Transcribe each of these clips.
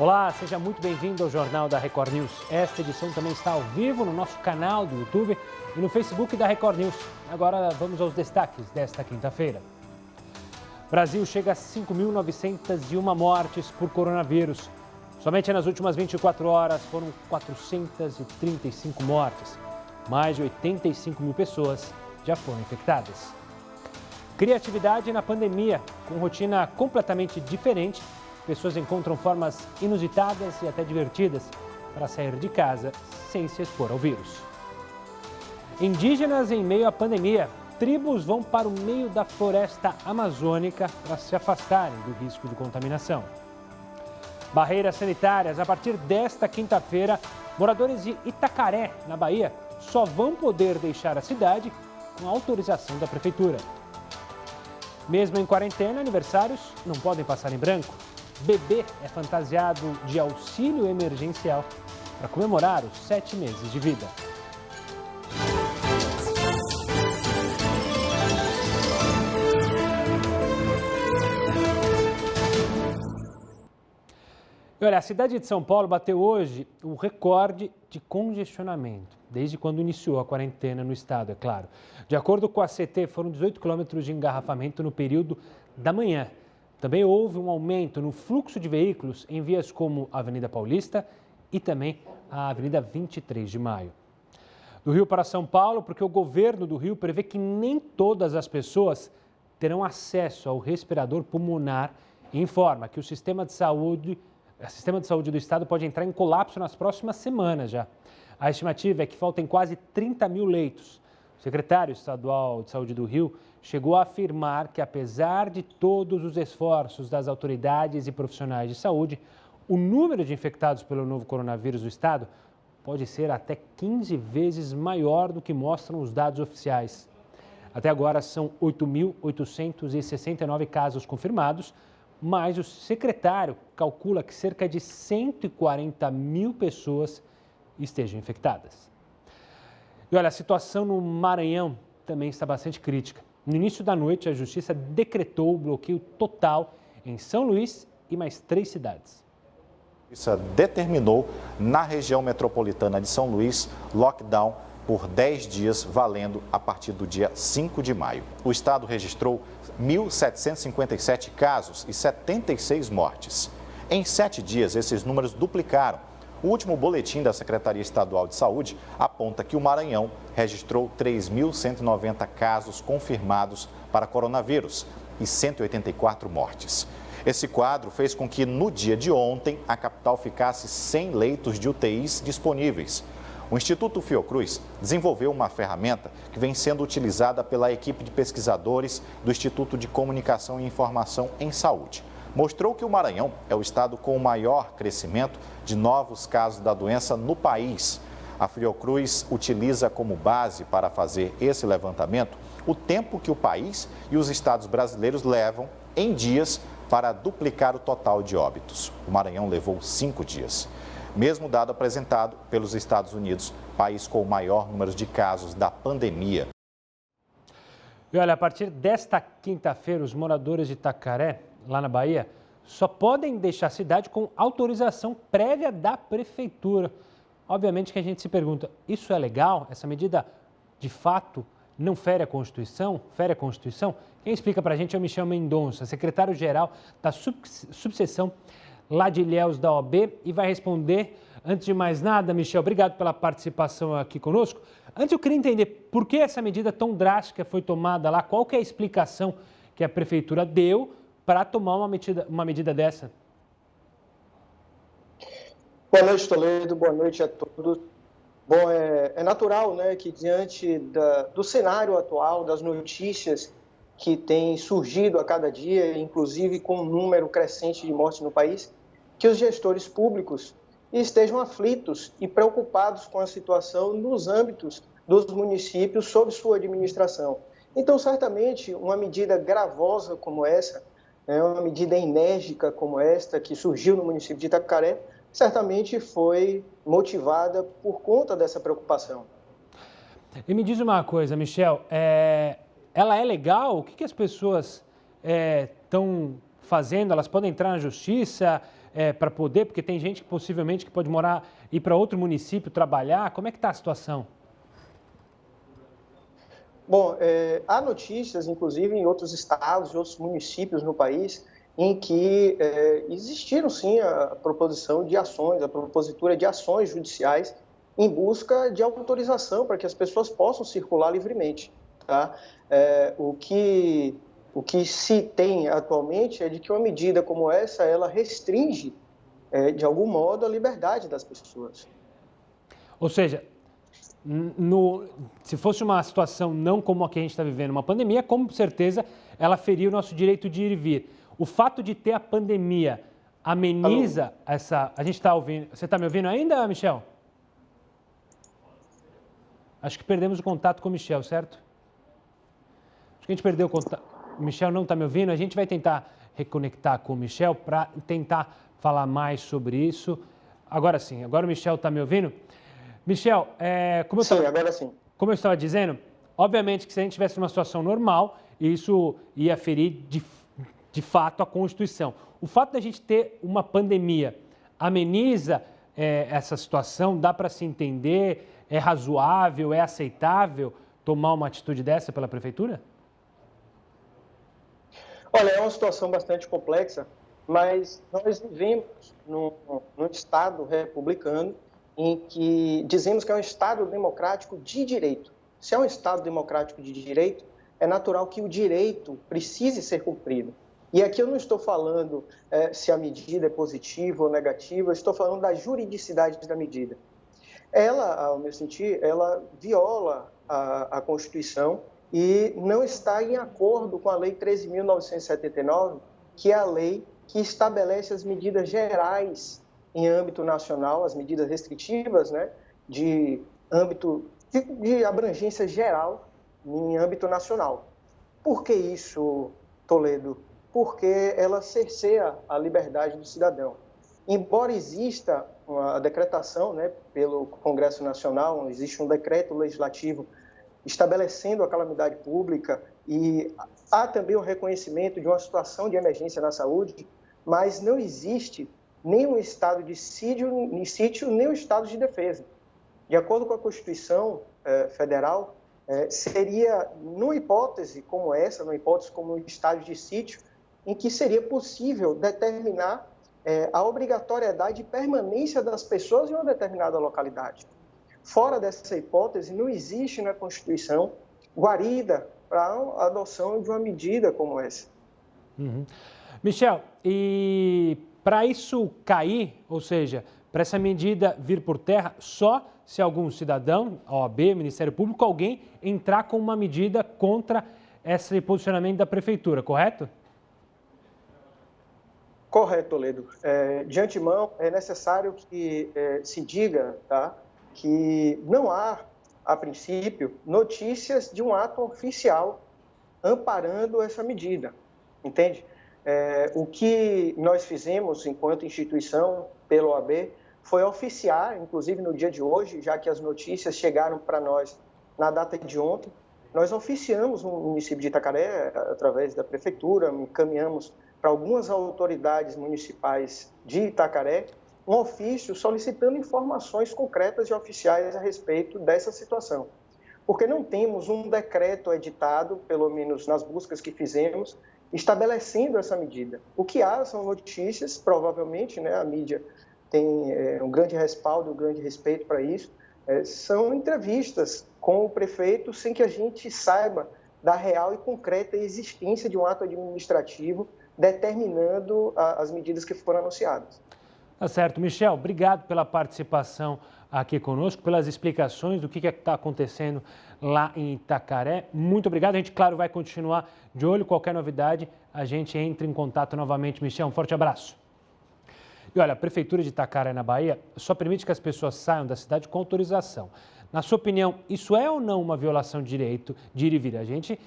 Olá, seja muito bem-vindo ao Jornal da Record News. Esta edição também está ao vivo no nosso canal do YouTube e no Facebook da Record News. Agora vamos aos destaques desta quinta-feira. Brasil chega a 5.901 mortes por coronavírus. Somente nas últimas 24 horas foram 435 mortes. Mais de 85 mil pessoas já foram infectadas. Criatividade na pandemia. Com rotina completamente diferente, pessoas encontram formas inusitadas e até divertidas para sair de casa sem se expor ao vírus. Indígenas em meio à pandemia. Tribos vão para o meio da floresta amazônica para se afastarem do risco de contaminação. Barreiras sanitárias. A partir desta quinta-feira, moradores de Itacaré, na Bahia, só vão poder deixar a cidade com autorização da prefeitura. Mesmo em quarentena, aniversários não podem passar em branco. Bebê é fantasiado de auxílio emergencial para comemorar os 7 meses de vida. E olha, a cidade de São Paulo bateu hoje o recorde de congestionamento, desde quando iniciou a quarentena no estado, é claro. De acordo com a CT, foram 18 quilômetros de engarrafamento no período da manhã. Também houve um aumento no fluxo de veículos em vias como a Avenida Paulista e também a Avenida 23 de Maio. Do Rio para São Paulo, porque o governo do Rio prevê que nem todas as pessoas terão acesso ao respirador pulmonar e informa que o sistema de saúde do estado pode entrar em colapso nas próximas semanas já. A estimativa é que faltem quase 30 mil leitos. O secretário estadual de saúde do Rio chegou a afirmar que, apesar de todos os esforços das autoridades e profissionais de saúde, o número de infectados pelo novo coronavírus do estado pode ser até 15 vezes maior do que mostram os dados oficiais. Até agora são 8.869 casos confirmados, mas o secretário calcula que cerca de 140 mil pessoas estejam infectadas. E olha, a situação no Maranhão também está bastante crítica. No início da noite, a Justiça decretou o bloqueio total em São Luís e mais 3 cidades. A Justiça determinou, na região metropolitana de São Luís, lockdown por 10 dias, valendo a partir do dia 5 de maio. O estado registrou 1.757 casos e 76 mortes. Em 7 dias, esses números duplicaram. O último boletim da Secretaria Estadual de Saúde aponta que o Maranhão registrou 3.190 casos confirmados para coronavírus e 184 mortes. Esse quadro fez com que, no dia de ontem, a capital ficasse sem leitos de UTIs disponíveis. O Instituto Fiocruz desenvolveu uma ferramenta que vem sendo utilizada pela equipe de pesquisadores do Instituto de Comunicação e Informação em Saúde. Mostrou que o Maranhão é o estado com o maior crescimento de novos casos da doença no país. A Fiocruz utiliza como base para fazer esse levantamento o tempo que o país e os estados brasileiros levam em dias para duplicar o total de óbitos. O Maranhão levou 5 dias. Mesmo dado apresentado pelos Estados Unidos, país com o maior número de casos da pandemia. E olha, a partir desta quinta-feira, os moradores de Itacaré, lá na Bahia, só podem deixar a cidade com autorização prévia da prefeitura. Obviamente que a gente se pergunta, isso é legal? Essa medida, de fato, não fere a Constituição? Fere a Constituição? Quem explica para a gente é o Michel Mendonça, secretário-geral da subseção lá de Ilhéus da OAB, e vai responder, antes de mais nada, Michel, obrigado pela participação aqui conosco. Antes eu queria entender por que essa medida tão drástica foi tomada lá, qual que é a explicação que a prefeitura deu para tomar uma medida dessa? Boa noite, Toledo, boa noite a todos. Bom, é natural, né, que diante do cenário atual, das notícias que têm surgido a cada dia, inclusive com um número crescente de mortes no país, que os gestores públicos estejam aflitos e preocupados com a situação nos âmbitos dos municípios sob sua administração. Então, certamente, uma medida gravosa como essa, uma medida enérgica como esta, que surgiu no município de Itacaré, certamente foi motivada por conta dessa preocupação. E me diz uma coisa, Michel, ela é legal? O que as pessoas estão fazendo? Elas podem entrar na justiça? para poder, porque tem gente que possivelmente que pode ir para outro município trabalhar. Como é que está a situação? Bom, há notícias, inclusive, em outros estados e outros municípios no país, em que existiram, sim, a proposição de ações, a propositura de ações judiciais em busca de autorização para que as pessoas possam circular livremente. Tá? O que se tem atualmente é de que uma medida como essa, ela restringe, de algum modo, a liberdade das pessoas. Ou seja, se fosse uma situação não como a que a gente está vivendo, uma pandemia, com certeza ela feria o nosso direito de ir e vir. O fato de ter a pandemia ameniza essa... A gente está ouvindo... Você está me ouvindo ainda, Michel? Acho que perdemos o contato com o Michel, certo? Acho que a gente perdeu o contato. O Michel não está me ouvindo. A gente vai tentar reconectar com o Michel para tentar falar mais sobre isso. Agora sim, agora o Michel está me ouvindo? Michel, agora sim. Como eu estava dizendo, obviamente que se a gente tivesse uma situação normal, isso ia ferir de fato a Constituição. O fato da gente ter uma pandemia ameniza essa situação? Dá para se entender? É razoável, é aceitável tomar uma atitude dessa pela Prefeitura? Olha, é uma situação bastante complexa, mas nós vivemos num Estado republicano em que dizemos que é um Estado democrático de direito. Se é um Estado democrático de direito, é natural que o direito precise ser cumprido. E aqui eu não estou falando se a medida é positiva ou negativa, eu estou falando da juridicidade da medida. Ela, ao meu sentir, ela viola a Constituição e não está em acordo com a Lei 13.979, que é a lei que estabelece as medidas gerais em âmbito nacional, as medidas restritivas, né, de abrangência geral em âmbito nacional. Por que isso, Toledo? Porque ela cerceia a liberdade do cidadão. Embora exista uma decretação, né, pelo Congresso Nacional, existe um decreto legislativo estabelecendo a calamidade pública e há também o reconhecimento de uma situação de emergência na saúde, mas não existe nem um estado de sítio, nem um estado de defesa. De acordo com a Constituição Federal, seria, numa hipótese como essa, numa hipótese como um estado de sítio, em que seria possível determinar a obrigatoriedade de permanência das pessoas em uma determinada localidade. Fora dessa hipótese, não existe na Constituição guarida para a adoção de uma medida como essa. Uhum. Michel, e para isso cair, ou seja, para essa medida vir por terra, só se algum cidadão, OAB, Ministério Público, alguém entrar com uma medida contra esse posicionamento da Prefeitura, correto? Correto, Toledo. De antemão, é necessário que se diga, tá, que não há, a princípio, notícias de um ato oficial amparando essa medida, entende? O que nós fizemos enquanto instituição, pela OAB, foi oficiar, inclusive no dia de hoje, já que as notícias chegaram para nós na data de ontem, nós oficiamos no município de Itacaré, através da Prefeitura, encaminhamos para algumas autoridades municipais de Itacaré, um ofício solicitando informações concretas e oficiais a respeito dessa situação. Porque não temos um decreto editado, pelo menos nas buscas que fizemos, estabelecendo essa medida. O que há são notícias, provavelmente, né, a mídia tem um grande respaldo, um grande respeito para isso, são entrevistas com o prefeito sem que a gente saiba da real e concreta existência de um ato administrativo determinando as medidas que foram anunciadas. Tá certo. Michel, obrigado pela participação aqui conosco, pelas explicações do que está acontecendo lá em Itacaré. Muito obrigado. A gente, claro, vai continuar de olho. Qualquer novidade, a gente entra em contato novamente. Michel, um forte abraço. E olha, a Prefeitura de Itacaré, na Bahia, só permite que as pessoas saiam da cidade com autorização. Na sua opinião, isso é ou não uma violação de direito de ir e vir? A gente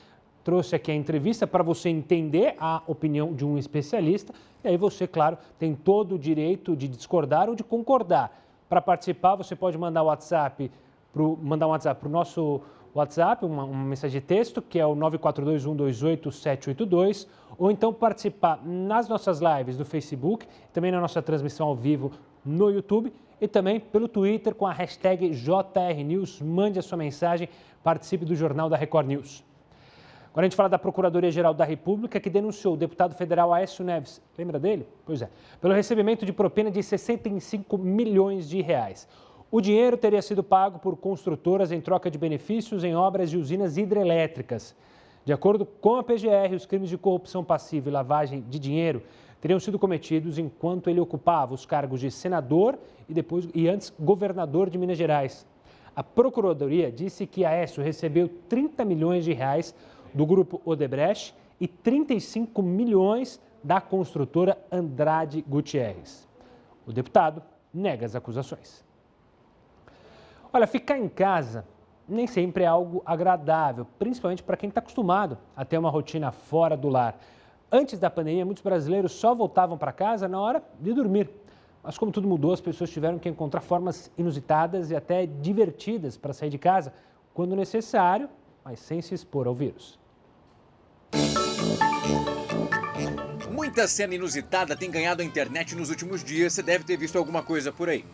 trouxe aqui a entrevista para você entender a opinião de um especialista e aí você, claro, tem todo o direito de discordar ou de concordar. Para participar, você pode mandar um WhatsApp para o nosso WhatsApp, uma mensagem de texto, que é o 942-128-782, ou então participar nas nossas lives do Facebook, também na nossa transmissão ao vivo no YouTube e também pelo Twitter com a hashtag JRNews. Mande a sua mensagem, participe do Jornal da Record News. Agora a gente fala da Procuradoria-Geral da República, que denunciou o deputado federal Aécio Neves, lembra dele? Pois é, pelo recebimento de propina de 65 milhões de reais. O dinheiro teria sido pago por construtoras em troca de benefícios em obras de usinas hidrelétricas. De acordo com a PGR, os crimes de corrupção passiva e lavagem de dinheiro teriam sido cometidos enquanto ele ocupava os cargos de senador e antes governador de Minas Gerais. A Procuradoria disse que Aécio recebeu 30 milhões de reais do grupo Odebrecht e 35 milhões da construtora Andrade Gutierrez. O deputado nega as acusações. Olha, ficar em casa nem sempre é algo agradável, principalmente para quem está acostumado a ter uma rotina fora do lar. Antes da pandemia, muitos brasileiros só voltavam para casa na hora de dormir. Mas como tudo mudou, as pessoas tiveram que encontrar formas inusitadas e até divertidas para sair de casa quando necessário, mas sem se expor ao vírus. Muita cena inusitada tem ganhado a internet nos últimos dias, você deve ter visto alguma coisa por aí.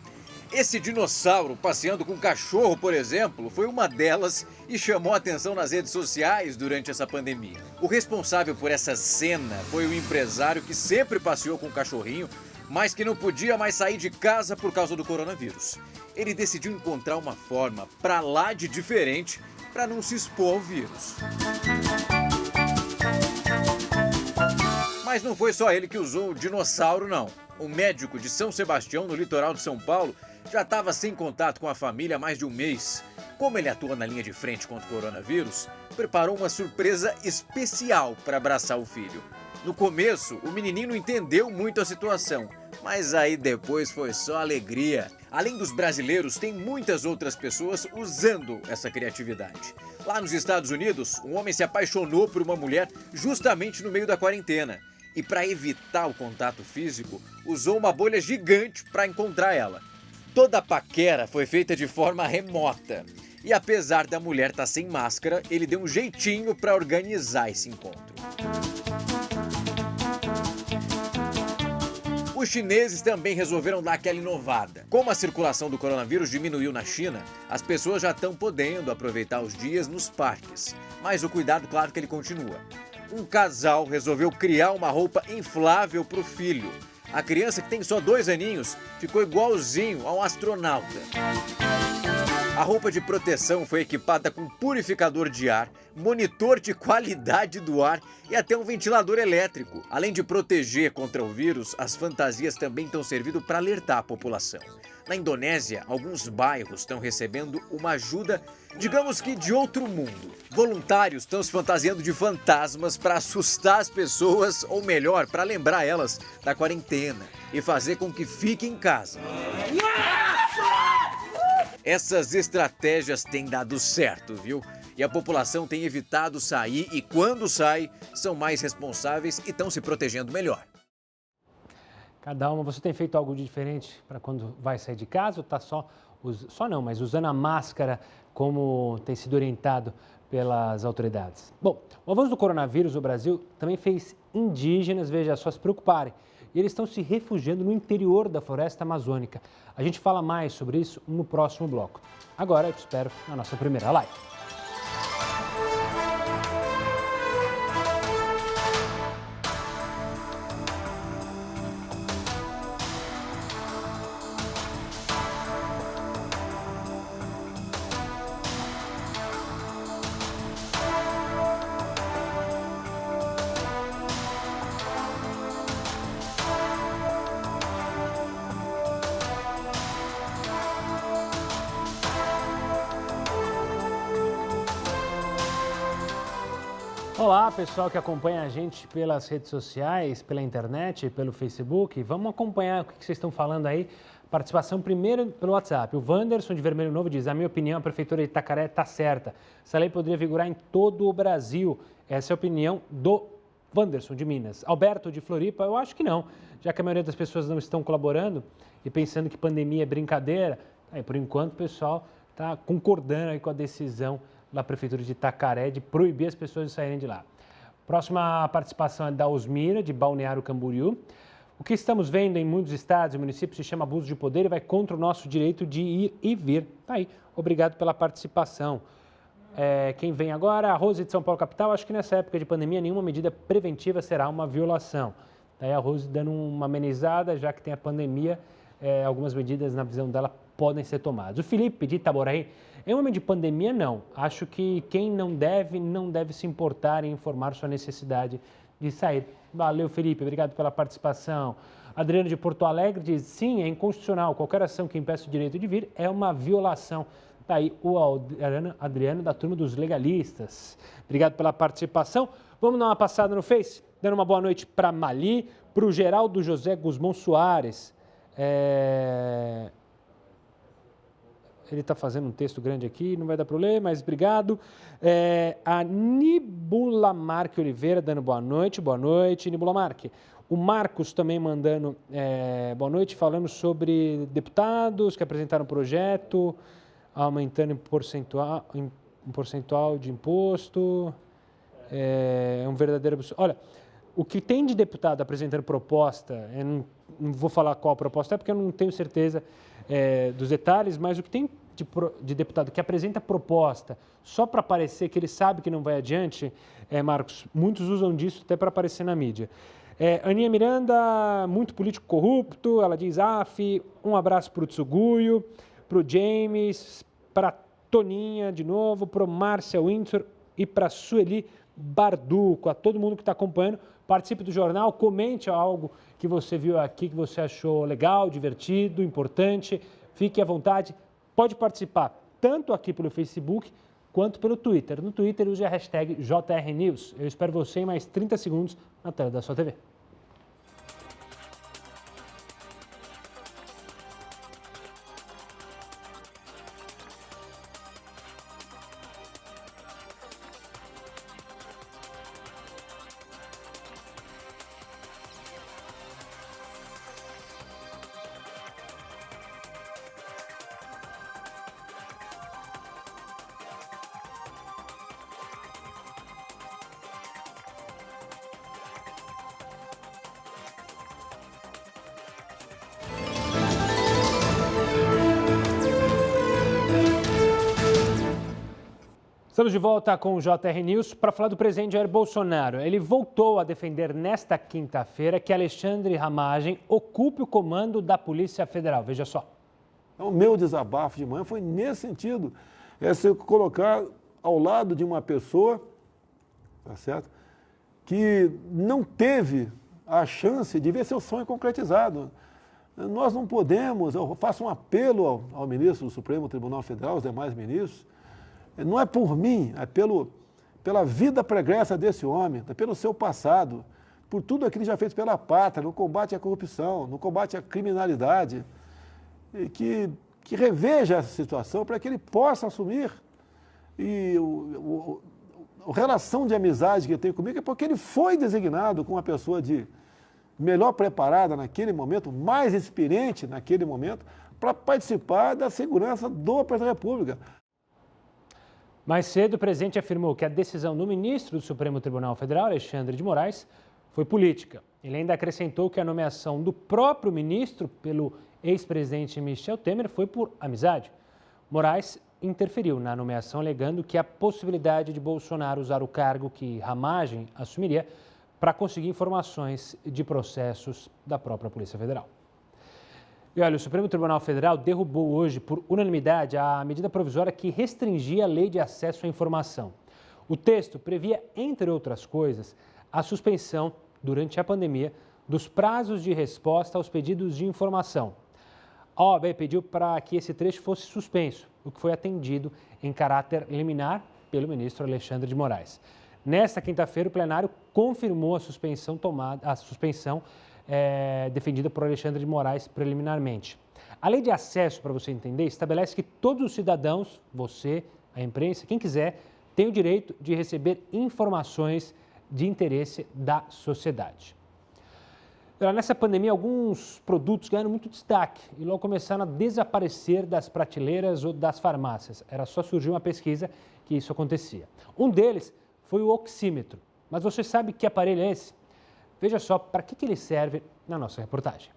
Esse dinossauro passeando com um cachorro, por exemplo, foi uma delas e chamou a atenção nas redes sociais durante essa pandemia. O responsável por essa cena foi o empresário que sempre passeou com o cachorrinho, mas que não podia mais sair de casa por causa do coronavírus. Ele decidiu encontrar uma forma pra lá de diferente para não se expor ao vírus. Mas não foi só ele que usou o dinossauro, não. Um médico de São Sebastião, no litoral de São Paulo, já estava sem contato com a família há mais de um mês. Como ele atua na linha de frente contra o coronavírus, preparou uma surpresa especial para abraçar o filho. No começo, o menininho não entendeu muito a situação, mas aí depois foi só alegria. Além dos brasileiros, tem muitas outras pessoas usando essa criatividade. Lá nos Estados Unidos, um homem se apaixonou por uma mulher justamente no meio da quarentena. E para evitar o contato físico, usou uma bolha gigante para encontrar ela. Toda a paquera foi feita de forma remota. E apesar da mulher estar sem máscara, ele deu um jeitinho para organizar esse encontro. Os chineses também resolveram dar aquela inovada. Como a circulação do coronavírus diminuiu na China, as pessoas já estão podendo aproveitar os dias nos parques. Mas o cuidado, claro que ele continua. Um casal resolveu criar uma roupa inflável para o filho. A criança, que tem só 2 aninhos, ficou igualzinho a um astronauta. A roupa de proteção foi equipada com purificador de ar, monitor de qualidade do ar e até um ventilador elétrico. Além de proteger contra o vírus, as fantasias também estão servindo para alertar a população. Na Indonésia, alguns bairros estão recebendo uma ajuda, digamos que de outro mundo. Voluntários estão se fantasiando de fantasmas para assustar as pessoas, ou melhor, para lembrar elas da quarentena e fazer com que fiquem em casa. Essas estratégias têm dado certo, viu? E a população tem evitado sair e quando sai, são mais responsáveis e estão se protegendo melhor. Cada uma, você tem feito algo de diferente para quando vai sair de casa ou está mas usando a máscara como tem sido orientado pelas autoridades? Bom, o avanço do coronavírus no Brasil também fez indígenas, veja só, se preocuparem. E eles estão se refugiando no interior da floresta amazônica. A gente fala mais sobre isso no próximo bloco. Agora eu te espero na nossa primeira live. Olá, pessoal que acompanha a gente pelas redes sociais, pela internet, pelo Facebook. Vamos acompanhar o que vocês estão falando aí. Participação primeiro pelo WhatsApp. O Wanderson de Vermelho Novo diz: a minha opinião, a Prefeitura de Itacaré está certa. Essa lei poderia vigorar em todo o Brasil. Essa é a opinião do Wanderson de Minas. Alberto de Floripa, eu acho que não. Já que a maioria das pessoas não estão colaborando e pensando que pandemia é brincadeira, por enquanto o pessoal está concordando aí com a decisão da Prefeitura de Itacaré de proibir as pessoas de saírem de lá. Próxima participação é da Osmira, de Balneário Camboriú. O que estamos vendo em muitos estados e municípios se chama abuso de poder e vai contra o nosso direito de ir e vir. Tá aí, obrigado pela participação. Quem vem agora? A Rose de São Paulo capital. Acho que nessa época de pandemia nenhuma medida preventiva será uma violação. Daí a Rose dando uma amenizada, já que tem a pandemia, algumas medidas na visão dela podem ser tomadas. O Felipe de Itaboraí, em um momento de pandemia não. Acho que quem não deve se importar em informar sua necessidade de sair. Valeu, Felipe, obrigado pela participação. Adriano de Porto Alegre diz, sim, é inconstitucional. Qualquer ação que impeça o direito de vir é uma violação. Está aí o Adriano da turma dos legalistas. Obrigado pela participação. Vamos dar uma passada no Face? Dando uma boa noite para Mali, para o Geraldo José Guzmão Soares. Ele está fazendo um texto grande aqui, não vai dar para eu ler, mas obrigado. A Nibula Marque Oliveira dando boa noite, Nibula Marque. O Marcos também mandando boa noite, falando sobre deputados que apresentaram um projeto, aumentando em percentual de imposto. É um verdadeiro absurdo. Olha, o que tem de deputado apresentando proposta, eu não vou falar qual a proposta é, porque eu não tenho certeza dos detalhes, mas o que tem de deputado que apresenta proposta só para parecer que ele sabe que não vai adiante, Marcos, muitos usam disso até para aparecer na mídia. Aninha Miranda, muito político corrupto, ela diz, um abraço para o Tsuguyo, para o James, para Toninha de novo, para o Márcia Windsor e para a Sueli Barduco, a todo mundo que está acompanhando. Participe do jornal, comente algo que você viu aqui, que você achou legal, divertido, importante. Fique à vontade, pode participar tanto aqui pelo Facebook quanto pelo Twitter. No Twitter, use a hashtag JRNews. Eu espero você em mais 30 segundos na tela da sua TV. Estamos de volta com o JR News para falar do presidente Jair Bolsonaro. Ele voltou a defender nesta quinta-feira que Alexandre Ramagem ocupe o comando da Polícia Federal. Veja só. O meu desabafo de manhã foi nesse sentido. Se colocar ao lado de uma pessoa, tá certo, que não teve a chance de ver seu sonho concretizado. Nós não podemos, eu faço um apelo ao ministro do Supremo Tribunal Federal, aos demais ministros, não é por mim, é pela vida pregressa desse homem, pelo seu passado, por tudo aquilo que já fez pela pátria, no combate à corrupção, no combate à criminalidade, que reveja essa situação para que ele possa assumir. E a relação de amizade que ele tem comigo é porque ele foi designado como uma pessoa melhor preparada naquele momento, mais experiente naquele momento, para participar da segurança do presidente da República. Mais cedo, o presidente afirmou que a decisão do ministro do Supremo Tribunal Federal, Alexandre de Moraes, foi política. Ele ainda acrescentou que a nomeação do próprio ministro pelo ex-presidente Michel Temer foi por amizade. Moraes interferiu na nomeação, alegando que a possibilidade de Bolsonaro usar o cargo que Ramagem assumiria para conseguir informações de processos da própria Polícia Federal. E olha, o Supremo Tribunal Federal derrubou hoje, por unanimidade, a medida provisória que restringia a lei de acesso à informação. O texto previa, entre outras coisas, a suspensão, durante a pandemia, dos prazos de resposta aos pedidos de informação. A OAB pediu para que esse trecho fosse suspenso, o que foi atendido em caráter liminar pelo ministro Alexandre de Moraes. Nesta quinta-feira, o plenário confirmou a suspensão defendida por Alexandre de Moraes preliminarmente. A lei de acesso, para você entender, estabelece que todos os cidadãos, você, a imprensa, quem quiser, tem o direito de receber informações de interesse da sociedade. Nessa pandemia, alguns produtos ganharam muito destaque e logo começaram a desaparecer das prateleiras ou das farmácias. Era só surgir uma pesquisa que isso acontecia. Um deles foi o oxímetro. Mas você sabe que aparelho é esse? Veja só para que ele serve na nossa reportagem.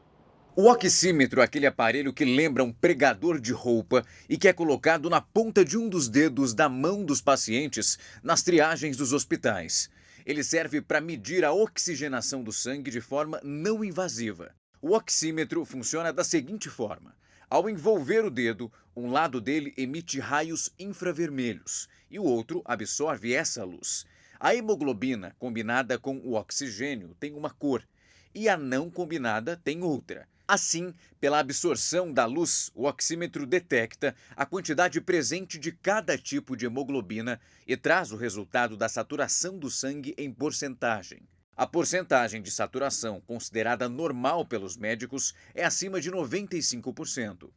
O oxímetro é aquele aparelho que lembra um pregador de roupa e que é colocado na ponta de um dos dedos da mão dos pacientes nas triagens dos hospitais. Ele serve para medir a oxigenação do sangue de forma não invasiva. O oxímetro funciona da seguinte forma: ao envolver o dedo, um lado dele emite raios infravermelhos e o outro absorve essa luz. A hemoglobina, combinada com o oxigênio, tem uma cor e a não combinada tem outra. Assim, pela absorção da luz, o oxímetro detecta a quantidade presente de cada tipo de hemoglobina e traz o resultado da saturação do sangue em porcentagem. A porcentagem de saturação considerada normal pelos médicos é acima de 95%.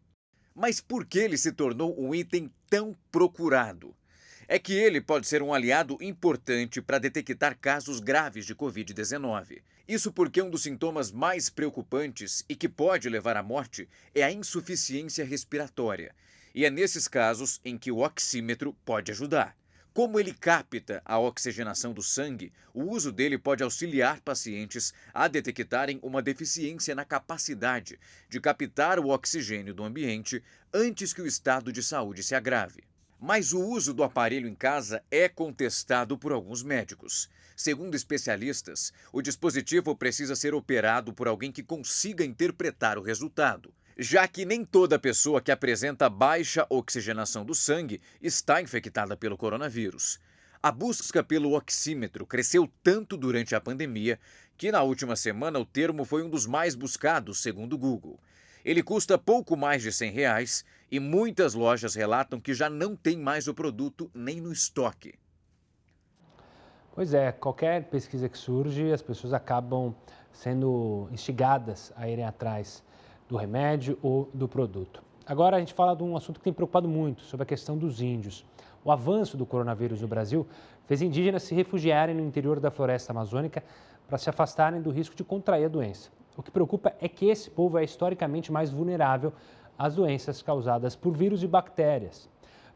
Mas por que ele se tornou um item tão procurado? É que ele pode ser um aliado importante para detectar casos graves de Covid-19. Isso porque um dos sintomas mais preocupantes e que pode levar à morte é a insuficiência respiratória. E é nesses casos em que o oxímetro pode ajudar. Como ele capta a oxigenação do sangue, o uso dele pode auxiliar pacientes a detectarem uma deficiência na capacidade de captar o oxigênio do ambiente antes que o estado de saúde se agrave. Mas o uso do aparelho em casa é contestado por alguns médicos. Segundo especialistas, o dispositivo precisa ser operado por alguém que consiga interpretar o resultado, já que nem toda pessoa que apresenta baixa oxigenação do sangue está infectada pelo coronavírus. A busca pelo oxímetro cresceu tanto durante a pandemia que na última semana o termo foi um dos mais buscados, segundo o Google. Ele custa pouco mais de R$100 e muitas lojas relatam que já não tem mais o produto nem no estoque. Pois é, qualquer pesquisa que surge, as pessoas acabam sendo instigadas a irem atrás do remédio ou do produto. Agora a gente fala de um assunto que tem preocupado muito, sobre a questão dos índios. O avanço do coronavírus no Brasil fez indígenas se refugiarem no interior da floresta amazônica para se afastarem do risco de contrair a doença. O que preocupa é que esse povo é historicamente mais vulnerável às doenças causadas por vírus e bactérias.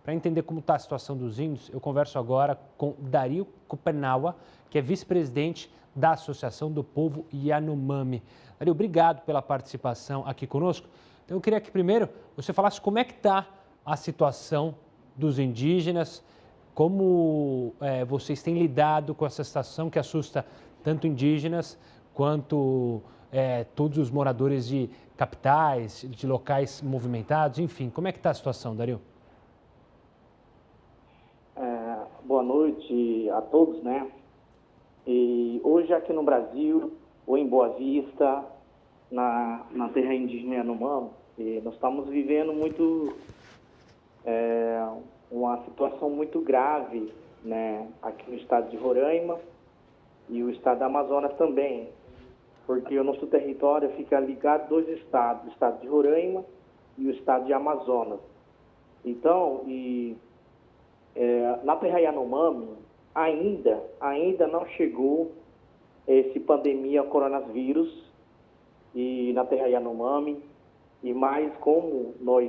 Para entender como está a situação dos índios, eu converso agora com Dario Kupenawa, que é vice-presidente da Associação do Povo Yanomami. Dario, obrigado pela participação aqui conosco. Então, eu queria que primeiro você falasse como é que está a situação dos indígenas, como vocês têm lidado com essa situação que assusta tanto indígenas quanto todos os moradores de capitais, de locais movimentados, enfim. Como é que está a situação, Dario? Boa noite a todos, né? E hoje aqui no Brasil, ou em Boa Vista, na terra indígena Yanomami, nós estamos vivendo uma situação muito grave, né? Aqui no estado de Roraima e o estado do Amazonas também, porque o nosso território fica ligado a dois estados, o estado de Roraima e o estado de Amazonas. Então, na terra Yanomami ainda não chegou esse pandemia coronavírus e na terra Yanomami, e mais como nós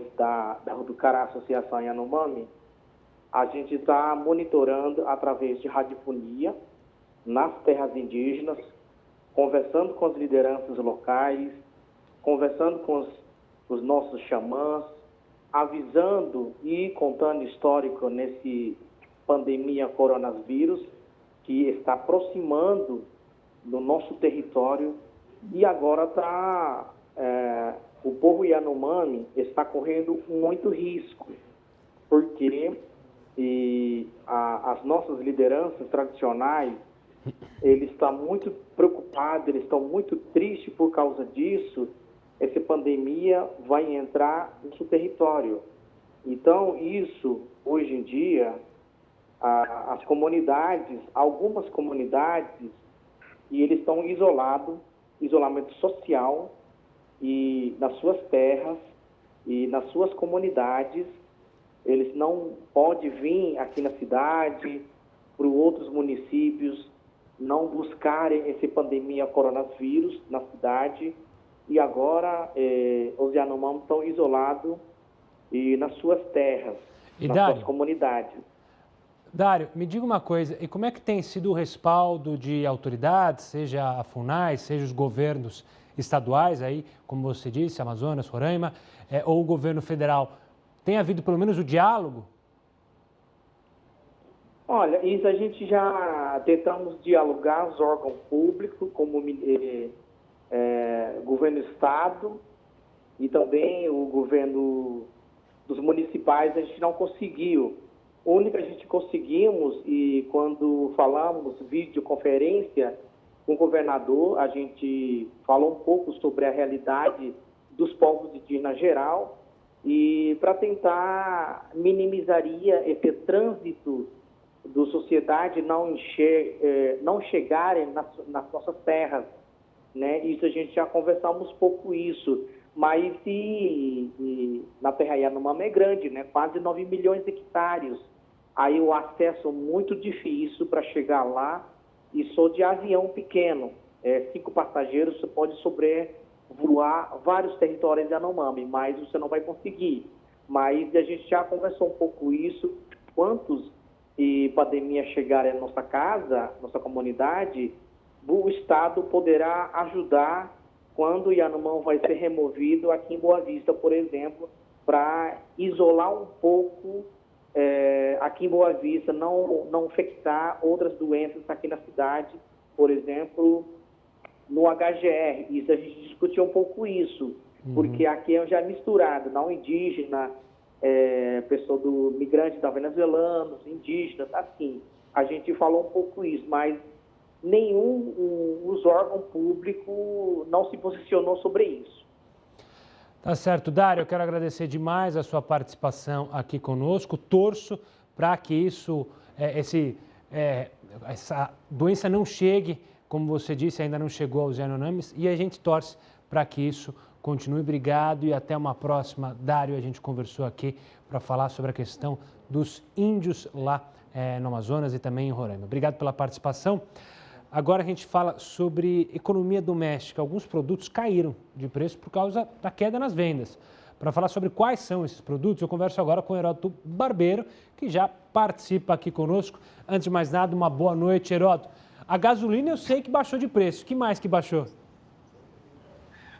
do Cará Associação Yanomami, a gente está monitorando através de radiofonia nas terras indígenas, conversando com as lideranças locais, conversando com os nossos xamãs, avisando e contando histórico nesse pandemia coronavírus que está aproximando do nosso território e agora o povo Yanomami está correndo muito risco, porque as nossas lideranças tradicionais, eles estão muito preocupados, eles estão muito tristes por causa disso. Essa pandemia vai entrar no seu território. Então, isso, hoje em dia, as comunidades, algumas comunidades, e eles estão isolados, isolamento social, e nas suas terras e nas suas comunidades, eles não podem vir aqui na cidade, para outros municípios, não buscarem essa pandemia coronavírus na cidade, e agora os Yanomami estão isolados e nas suas terras, nas suas comunidades. Dário, me diga uma coisa, e como é que tem sido o respaldo de autoridades, seja a FUNAI, seja os governos estaduais, aí, como você disse, Amazonas, Roraima, ou o governo federal? Tem havido pelo menos o diálogo? Olha, isso a gente já tentamos dialogar os órgãos públicos, como governo do estado e também o governo dos municipais, a gente não conseguiu. O único que a gente conseguimos, e quando falamos videoconferência com o governador, a gente falou um pouco sobre a realidade dos povos indígenas geral, e para tentar minimizaria esse trânsito da sociedade não chegarem nas nossas terras, né? Isso a gente já conversamos um pouco isso, mas na terra Yanomami é grande, né? Quase 9 milhões de hectares. Aí o acesso muito difícil para chegar lá, e só de avião pequeno, 5 passageiros, você pode sobrevoar vários territórios de Yanomami, mas você não vai conseguir. Mas a gente já conversou um pouco isso, quantos pandemia chegarem na nossa casa, nossa comunidade, o Estado poderá ajudar quando o Yanomami vai ser removido aqui em Boa Vista, por exemplo, para isolar um pouco aqui em Boa Vista, não infectar outras doenças aqui na cidade, por exemplo, no HGR. Isso a gente discutiu um pouco isso, porque aqui é já misturado, não indígena, pessoa do migrante da venezuelanos, indígenas, assim. A gente falou um pouco isso, mas os órgãos públicos não se posicionou sobre isso. Tá certo, Dário, eu quero agradecer demais a sua participação aqui conosco. Torço para que essa doença não chegue, como você disse, ainda não chegou aos Yanomamis, e a gente torce para que isso continue. Obrigado e até uma próxima. Dário, a gente conversou aqui para falar sobre a questão dos índios lá no Amazonas e também em Roraima. Obrigado pela participação. Agora a gente fala sobre economia doméstica. Alguns produtos caíram de preço por causa da queda nas vendas. Para falar sobre quais são esses produtos, eu converso agora com o Heródoto Barbeiro, que já participa aqui conosco. Antes de mais nada, uma boa noite, Heródoto. A gasolina eu sei que baixou de preço. O que mais que baixou?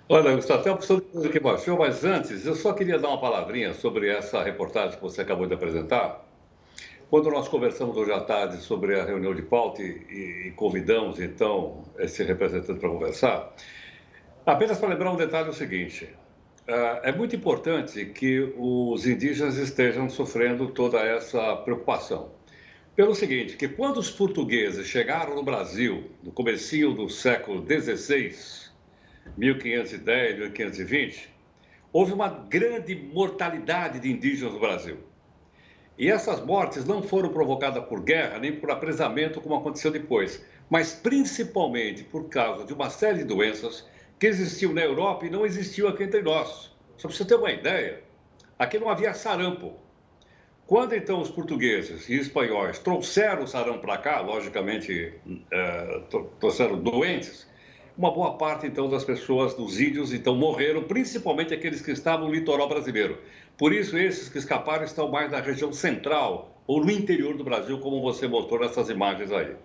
Olha, Gustavo, tem uma opção de coisa que baixou, mas antes eu só queria dar uma palavrinha sobre essa reportagem que você acabou de apresentar. Quando nós conversamos hoje à tarde sobre a reunião de pauta e convidamos, então, esse representante para conversar, apenas para lembrar um detalhe o seguinte, é muito importante que os indígenas estejam sofrendo toda essa preocupação. Pelo seguinte, que quando os portugueses chegaram no Brasil, no comecinho do século XVI, 1510, 1520, houve uma grande mortalidade de indígenas no Brasil. E essas mortes não foram provocadas por guerra, nem por apresamento, como aconteceu depois, mas principalmente por causa de uma série de doenças que existiam na Europa e não existiam aqui entre nós. Só para você ter uma ideia, aqui não havia sarampo. Quando, então, os portugueses e espanhóis trouxeram o sarampo para cá, logicamente, trouxeram doentes, uma boa parte, então, das pessoas, dos índios, então, morreram, principalmente aqueles que estavam no litoral brasileiro. Por isso, esses que escaparam estão mais na região central ou no interior do Brasil, como você mostrou nessas imagens aí.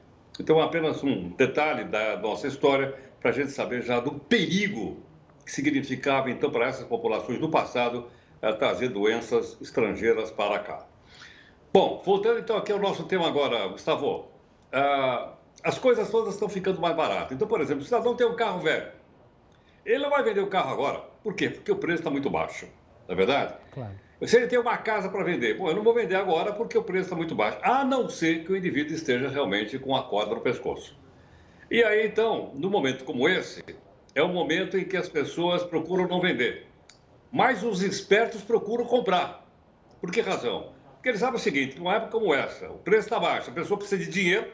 Então, apenas um detalhe da nossa história para a gente saber já do perigo que significava, então, para essas populações do passado, trazer doenças estrangeiras para cá. Bom, voltando, então, aqui ao nosso tema agora, Gustavo. As coisas todas estão ficando mais baratas. Então, por exemplo, o cidadão tem um carro velho. Ele não vai vender o carro agora. Por quê? Porque o preço está muito baixo. Não é verdade? Claro. Se ele tem uma casa para vender, bom, eu não vou vender agora porque o preço está muito baixo. A não ser que o indivíduo esteja realmente com a corda no pescoço. E aí, então, num momento como esse, é um momento em que as pessoas procuram não vender. Mas os espertos procuram comprar. Por que razão? Porque eles sabem o seguinte, numa época como essa, o preço está baixo, a pessoa precisa de dinheiro,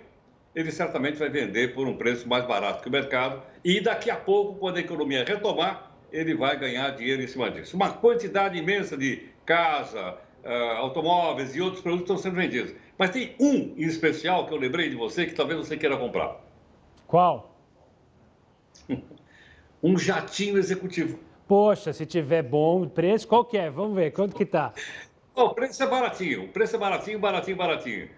ele certamente vai vender por um preço mais barato que o mercado e daqui a pouco, quando a economia retomar, ele vai ganhar dinheiro em cima disso. Uma quantidade imensa de casa, automóveis e outros produtos estão sendo vendidos. Mas tem um em especial que eu lembrei de você que talvez você queira comprar. Qual? Um jatinho executivo. Poxa, se tiver bom preço, qual que é? Vamos ver, quanto que tá? O preço é baratinho, baratinho.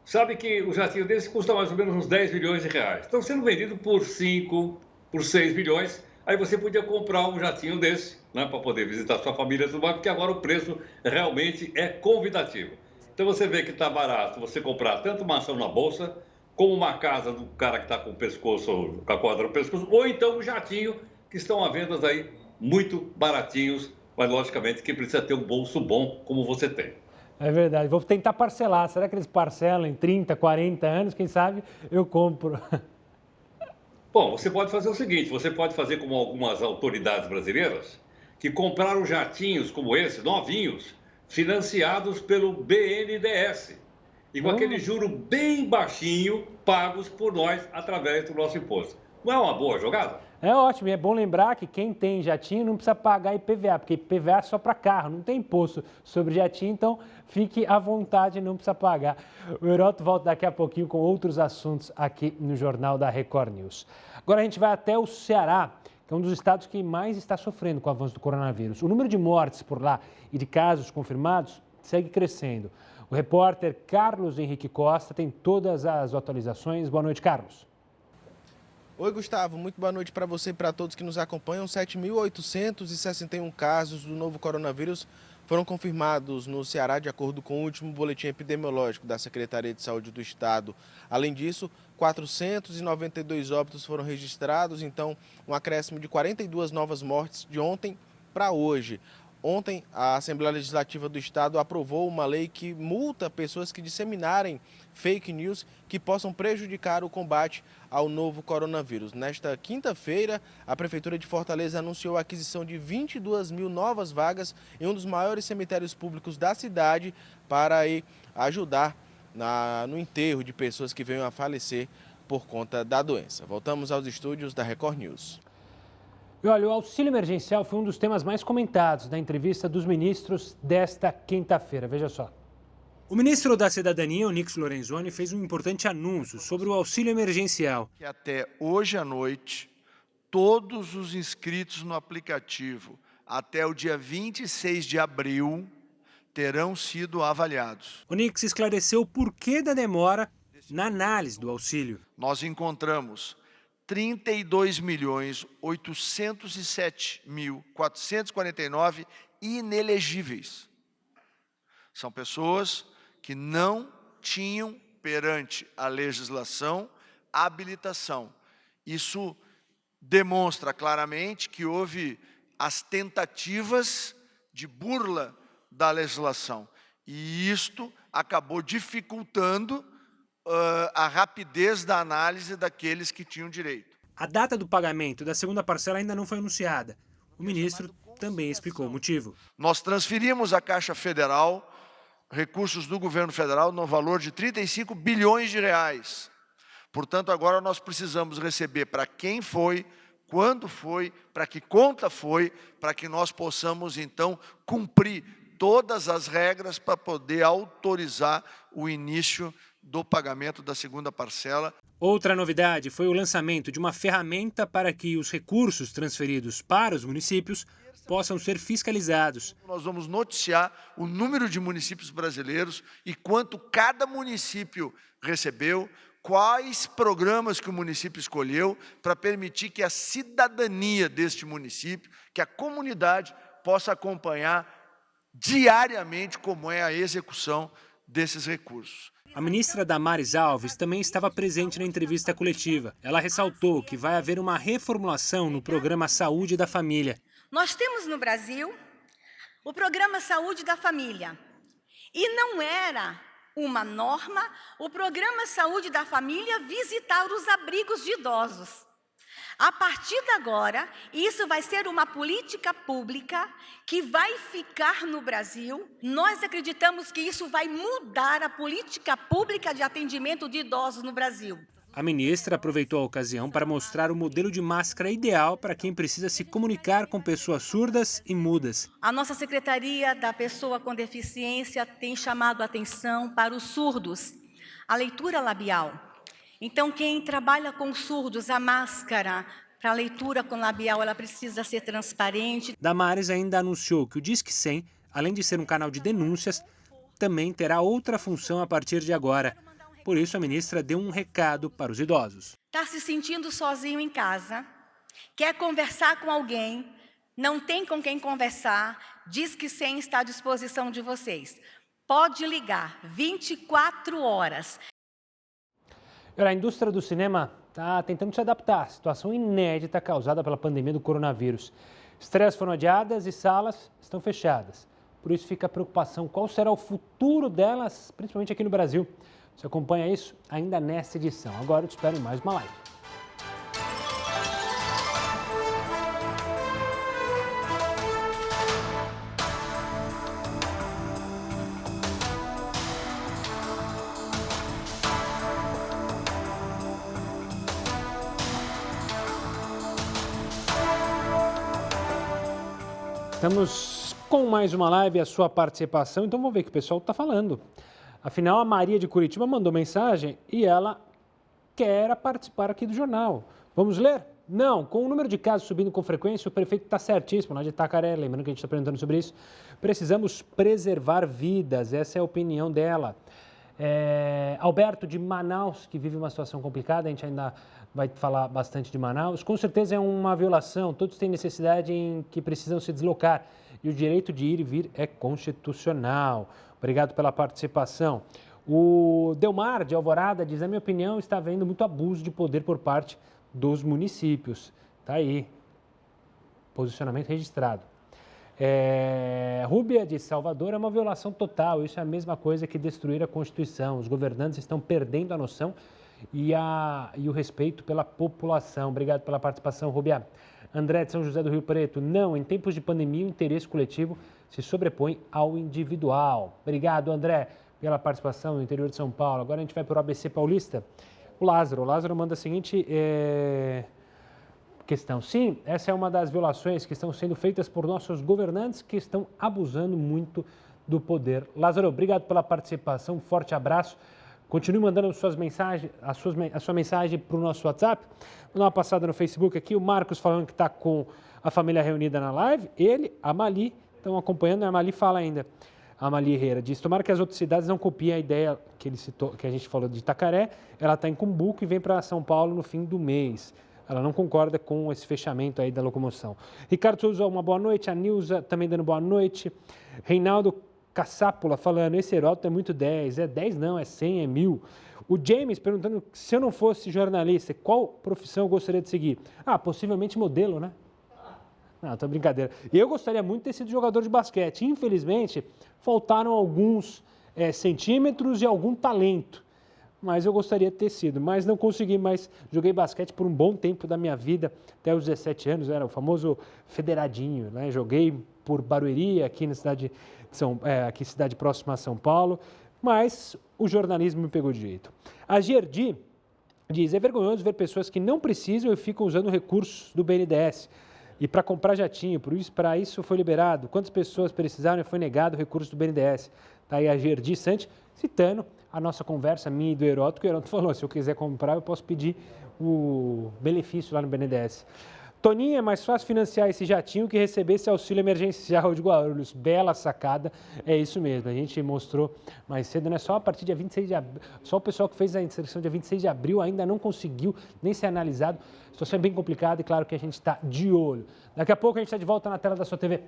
Sabe que o jatinho desse custa mais ou menos uns 10 milhões de reais. Estão sendo vendido por 5, por 6 milhões. Aí você podia comprar um jatinho desse, né, para poder visitar sua família e tudo mais, porque agora o preço realmente é convidativo. Então você vê que está barato você comprar tanto uma ação na bolsa, como uma casa do cara que está com o pescoço, com a corda no pescoço, ou então um jatinho, que estão à venda aí muito baratinhos, mas logicamente que precisa ter um bolso bom como você tem. É verdade. Vou tentar parcelar. Será que eles parcelam em 30, 40 anos? Quem sabe eu compro. Bom, você pode fazer o seguinte, você pode fazer como algumas autoridades brasileiras, que compraram jatinhos como esse, novinhos, financiados pelo BNDES. E com aquele juro bem baixinho, pagos por nós através do nosso imposto. Não é uma boa jogada? É ótimo, e é bom lembrar que quem tem jatinho não precisa pagar IPVA, porque IPVA é só para carro, não tem imposto sobre jatinho, então fique à vontade, não precisa pagar. O Heroto volta daqui a pouquinho com outros assuntos aqui no Jornal da Record News. Agora a gente vai até o Ceará, que é um dos estados que mais está sofrendo com o avanço do coronavírus. O número de mortes por lá e de casos confirmados segue crescendo. O repórter Carlos Henrique Costa tem todas as atualizações. Boa noite, Carlos. Oi, Gustavo. Muito boa noite para você e para todos que nos acompanham. 7.861 casos do novo coronavírus foram confirmados no Ceará, de acordo com o último boletim epidemiológico da Secretaria de Saúde do Estado. Além disso, 492 óbitos foram registrados, então um acréscimo de 42 novas mortes de ontem para hoje. Ontem, a Assembleia Legislativa do Estado aprovou uma lei que multa pessoas que disseminarem fake news que possam prejudicar o combate ao novo coronavírus. Nesta quinta-feira, a Prefeitura de Fortaleza anunciou a aquisição de 22 mil novas vagas em um dos maiores cemitérios públicos da cidade para aí ajudar no enterro de pessoas que venham a falecer por conta da doença. Voltamos aos estúdios da Record News. E olha, o auxílio emergencial foi um dos temas mais comentados da entrevista dos ministros desta quinta-feira. Veja só. O ministro da Cidadania, Onyx Lorenzoni, fez um importante anúncio sobre o auxílio emergencial. Que até hoje à noite, todos os inscritos no aplicativo até o dia 26 de abril terão sido avaliados. Onyx esclareceu o porquê da demora na análise do auxílio. Nós encontramos 32.807.449 inelegíveis. São pessoas que não tinham, perante a legislação, habilitação. Isso demonstra claramente que houve as tentativas de burla da legislação. E isto acabou dificultando a rapidez da análise daqueles que tinham direito. A data do pagamento da segunda parcela ainda não foi anunciada. O ministro também explicou o motivo. Nós transferimos à Caixa Federal recursos do governo federal no valor de 35 bilhões de reais. Portanto, agora nós precisamos receber para quem foi, quando foi, para que conta foi, para que nós possamos, então, cumprir todas as regras para poder autorizar o início do pagamento da segunda parcela. Outra novidade foi o lançamento de uma ferramenta para que os recursos transferidos para os municípios possam ser fiscalizados. Nós vamos noticiar o número de municípios brasileiros e quanto cada município recebeu, quais programas que o município escolheu para permitir que a cidadania deste município, que a comunidade possa acompanhar diariamente como é a execução desses recursos. A ministra Damares Alves também estava presente na entrevista coletiva. Ela ressaltou que vai haver uma reformulação no programa Saúde da Família. Nós temos no Brasil o programa Saúde da Família. E não era uma norma o programa Saúde da Família visitar os abrigos de idosos. A partir de agora, isso vai ser uma política pública que vai ficar no Brasil. Nós acreditamos que isso vai mudar a política pública de atendimento de idosos no Brasil. A ministra aproveitou a ocasião para mostrar o modelo de máscara ideal para quem precisa se comunicar com pessoas surdas e mudas. A nossa Secretaria da Pessoa com Deficiência tem chamado a atenção para os surdos, a leitura labial. Então, quem trabalha com surdos, a máscara para leitura com labial, ela precisa ser transparente. Damares ainda anunciou que o Disque 100, além de ser um canal de denúncias, também terá outra função a partir de agora. Por isso, a ministra deu um recado para os idosos. Está se sentindo sozinho em casa, quer conversar com alguém, não tem com quem conversar, Disque 100 está à disposição de vocês. Pode ligar 24 horas. A indústria do cinema está tentando se adaptar à situação inédita causada pela pandemia do coronavírus. Estreias foram adiadas e salas estão fechadas. Por isso fica a preocupação, qual será o futuro delas, principalmente aqui no Brasil. Você acompanha isso ainda nesta edição. Agora eu te espero em mais uma live. Estamos com mais uma live e a sua participação, então vamos ver o que o pessoal está falando. Afinal, a Maria de Curitiba mandou mensagem e ela quer participar aqui do jornal. Vamos ler? Não, com o número de casos subindo com frequência, o prefeito está certíssimo, lá de Itacaré, lembrando que a gente está perguntando sobre isso. Precisamos preservar vidas, essa é a opinião dela. Alberto de Manaus, que vive uma situação complicada, a gente ainda vai falar bastante de Manaus. Com certeza é uma violação, todos têm necessidade em que precisam se deslocar e o direito de ir e vir é constitucional. Obrigado pela participação. O Delmar de Alvorada diz, na minha opinião, está havendo muito abuso de poder por parte dos municípios. Está aí, posicionamento registrado. Rúbia de Salvador, é uma violação total, isso é a mesma coisa que destruir a Constituição. Os governantes estão perdendo a noção e o respeito pela população. Obrigado pela participação, Rúbia. André de São José do Rio Preto, não, em tempos de pandemia o interesse coletivo se sobrepõe ao individual. Obrigado, André, pela participação no interior de São Paulo. Agora a gente vai para o ABC Paulista. O Lázaro manda a seguinte questão. Sim, essa é uma das violações que estão sendo feitas por nossos governantes que estão abusando muito do poder. Lázaro, obrigado pela participação, um forte abraço. Continue mandando suas mensagens, a sua mensagem para o nosso WhatsApp. Vou dar uma passada no Facebook aqui, o Marcos falando que está com a família reunida na live. Ele, a Mali, estão acompanhando, a Mali fala ainda. A Mali Herrera diz, tomara que as outras cidades não copiem a ideia que ele citou, que a gente falou de Itacaré. Ela está em Cumbuco e vem para São Paulo no fim do mês. Ela não concorda com esse fechamento aí da locomoção. Ricardo Souza, uma boa noite. A Nilza também dando boa noite. Reinaldo Caçápula falando, esse Heródoto é muito 10. É 10 não, é 100, é 1000. O James perguntando, se eu não fosse jornalista, qual profissão eu gostaria de seguir? Possivelmente modelo, né? Não, tô brincadeira. E eu gostaria muito de ter sido jogador de basquete. Infelizmente, faltaram alguns centímetros e algum talento. Mas eu gostaria de ter sido. Mas não consegui, mas joguei basquete por um bom tempo da minha vida, até os 17 anos, era o famoso federadinho, né? Joguei por Barueri, aqui na cidade aqui cidade próxima a São Paulo, mas o jornalismo me pegou de jeito. A Gerdi diz, é vergonhoso ver pessoas que não precisam e ficam usando recursos do BNDES. E para comprar jatinho, para isso foi liberado. Quantas pessoas precisaram e foi negado o recurso do BNDES? Está aí a Gerdi Sante, citando a nossa conversa, minha e do Heródoto, que o Heródoto falou, se eu quiser comprar, eu posso pedir o benefício lá no BNDES. Toninho, é mais fácil financiar esse jatinho que receber esse auxílio emergencial de Guarulhos. Bela sacada, é isso mesmo. A gente mostrou mais cedo, né? Só a partir dia 26 de abril, só o pessoal que fez a inserção dia 26 de abril ainda não conseguiu nem ser analisado. A situação é bem complicada e claro que a gente está de olho. Daqui a pouco a gente está de volta na tela da sua TV.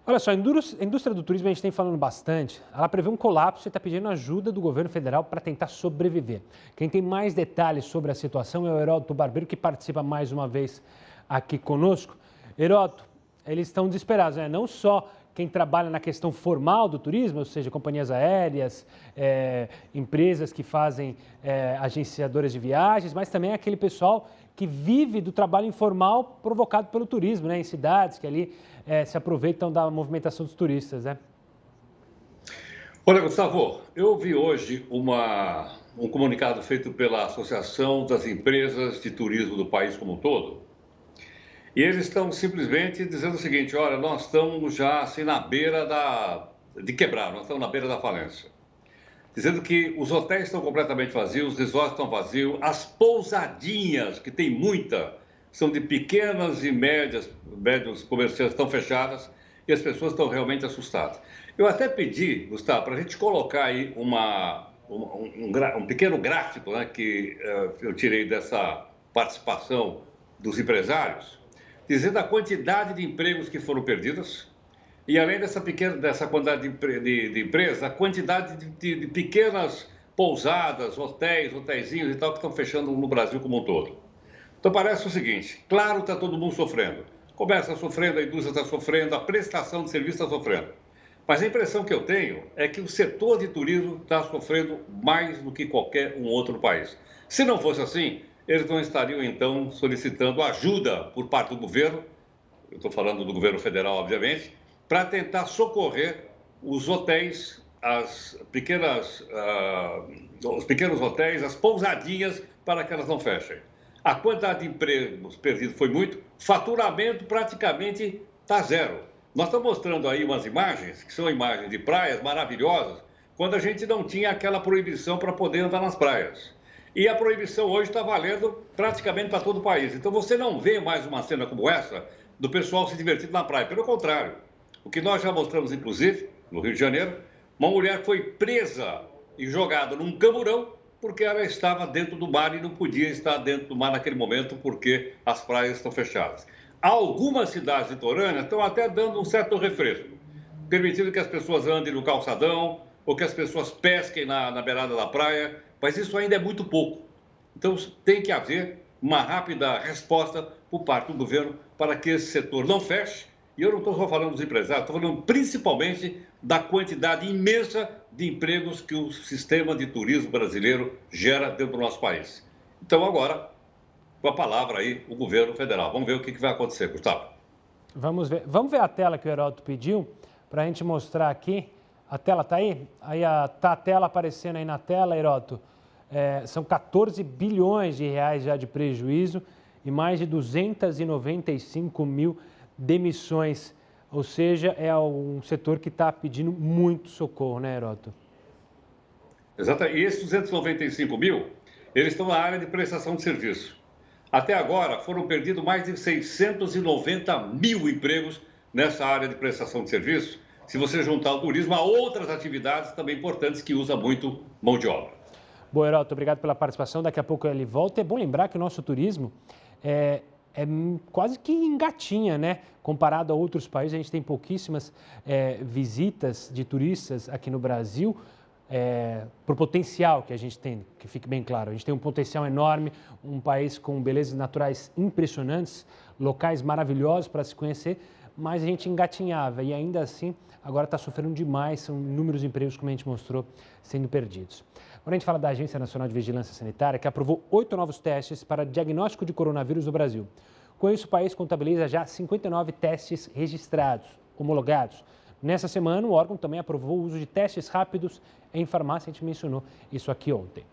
Olha só, a indústria do turismo, a gente tem falando bastante, ela prevê um colapso e está pedindo ajuda do governo federal para tentar sobreviver. Quem tem mais detalhes sobre a situação é o Heródoto Barbeiro, que participa mais uma vez aqui conosco. Heródoto, eles estão desesperados, né? Não só quem trabalha na questão formal do turismo, ou seja, companhias aéreas, empresas que fazem agenciadoras de viagens, mas também aquele pessoal que vive do trabalho informal provocado pelo turismo, né, em cidades que ali se aproveitam da movimentação dos turistas, né? Olha, Gustavo, eu vi hoje um comunicado feito pela Associação das Empresas de Turismo do país como um todo, e eles estão simplesmente dizendo o seguinte: olha, nós estamos já assim na beira de quebrar, nós estamos na beira da falência. Dizendo que os hotéis estão completamente vazios, os resorts estão vazios, as pousadinhas, que tem muita, são de pequenas e médios comerciantes, estão fechadas e as pessoas estão realmente assustadas. Eu até pedi, Gustavo, para a gente colocar aí um pequeno gráfico, né, que eu tirei dessa participação dos empresários, dizendo a quantidade de empregos que foram perdidos e, além dessa quantidade de empresas, a quantidade de pequenas pousadas, hotéisinhos e tal, que estão fechando no Brasil como um todo. Então, parece o seguinte: claro, está todo mundo sofrendo. O comércio está sofrendo, a indústria está sofrendo, a prestação de serviço está sofrendo. Mas a impressão que eu tenho é que o setor de turismo está sofrendo mais do que qualquer um outro país. Se não fosse assim, eles não estariam, então, solicitando ajuda por parte do governo, eu estou falando do governo federal, obviamente, para tentar socorrer os hotéis, os pequenos hotéis, as pousadinhas, para que elas não fechem. A quantidade de empregos perdidos foi muito, faturamento praticamente está zero. Nós estamos mostrando aí umas imagens, que são imagens de praias maravilhosas, quando a gente não tinha aquela proibição para poder andar nas praias. E a proibição hoje está valendo praticamente para todo o país. Então você não vê mais uma cena como essa do pessoal se divertindo na praia. Pelo contrário, o que nós já mostramos, inclusive, no Rio de Janeiro, uma mulher foi presa e jogada num camburão porque ela estava dentro do mar e não podia estar dentro do mar naquele momento porque as praias estão fechadas. Algumas cidades litorâneas estão até dando um certo refresco, permitindo que as pessoas andem no calçadão ou que as pessoas pesquem na beirada da praia, mas isso ainda é muito pouco. Então tem que haver uma rápida resposta por parte do governo para que esse setor não feche. E eu não estou só falando dos empresários, estou falando principalmente da quantidade imensa de empregos que o sistema de turismo brasileiro gera dentro do nosso país. Então agora, com a palavra aí, o governo federal. Vamos ver o que vai acontecer, Gustavo. Vamos ver a tela que o Heródoto pediu para a gente mostrar aqui. A tela está aí? Aí está a tela aparecendo aí na tela, Heródoto. São 14 bilhões de reais já de prejuízo e mais de 295 mil demissões. Ou seja, é um setor que está pedindo muito socorro, né, Heródoto? Exato. E esses 295 mil, eles estão na área de prestação de serviço. Até agora, foram perdidos mais de 690 mil empregos nessa área de prestação de serviço, se você juntar o turismo a outras atividades também importantes que usam muito mão de obra. Bom, Heródoto, obrigado pela participação. Daqui a pouco ele volta. É bom lembrar que o nosso turismo é quase que engatinha, né? Comparado a outros países, a gente tem pouquíssimas visitas de turistas aqui no Brasil. Por potencial que a gente tem, que fique bem claro. A gente tem um potencial enorme, um país com belezas naturais impressionantes, locais maravilhosos para se conhecer, mas a gente engatinhava e ainda assim agora está sofrendo demais, são inúmeros empregos, como a gente mostrou, sendo perdidos. Agora a gente fala da Agência Nacional de Vigilância Sanitária, que aprovou 8 novos testes para diagnóstico de coronavírus no Brasil. Com isso, o país contabiliza já 59 testes registrados, homologados. Nessa semana, o órgão também aprovou o uso de testes rápidos em farmácia, a gente mencionou isso aqui ontem.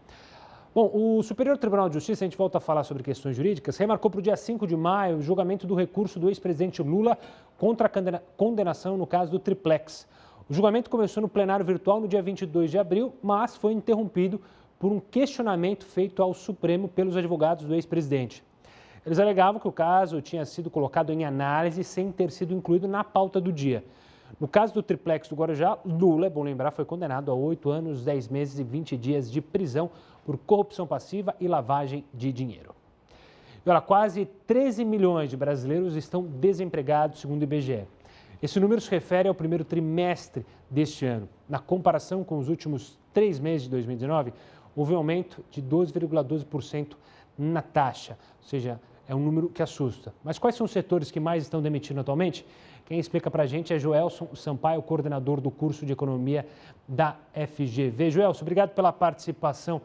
Bom, o Superior Tribunal de Justiça, a gente volta a falar sobre questões jurídicas, remarcou para o dia 5 de maio o julgamento do recurso do ex-presidente Lula contra a condenação no caso do Triplex. O julgamento começou no plenário virtual no dia 22 de abril, mas foi interrompido por um questionamento feito ao Supremo pelos advogados do ex-presidente. Eles alegavam que o caso tinha sido colocado em análise sem ter sido incluído na pauta do dia. No caso do Triplex do Guarujá, Lula, é bom lembrar, foi condenado a 8 anos, 10 meses e 20 dias de prisão por corrupção passiva e lavagem de dinheiro. E olha, quase 13 milhões de brasileiros estão desempregados, segundo o IBGE. Esse número se refere ao primeiro trimestre deste ano. Na comparação com os últimos 3 meses de 2019, houve um aumento de 12,12% na taxa. Ou seja, é um número que assusta. Mas quais são os setores que mais estão demitindo atualmente? Quem explica para a gente é Joelson Sampaio, coordenador do curso de Economia da FGV. Joelson, obrigado pela participação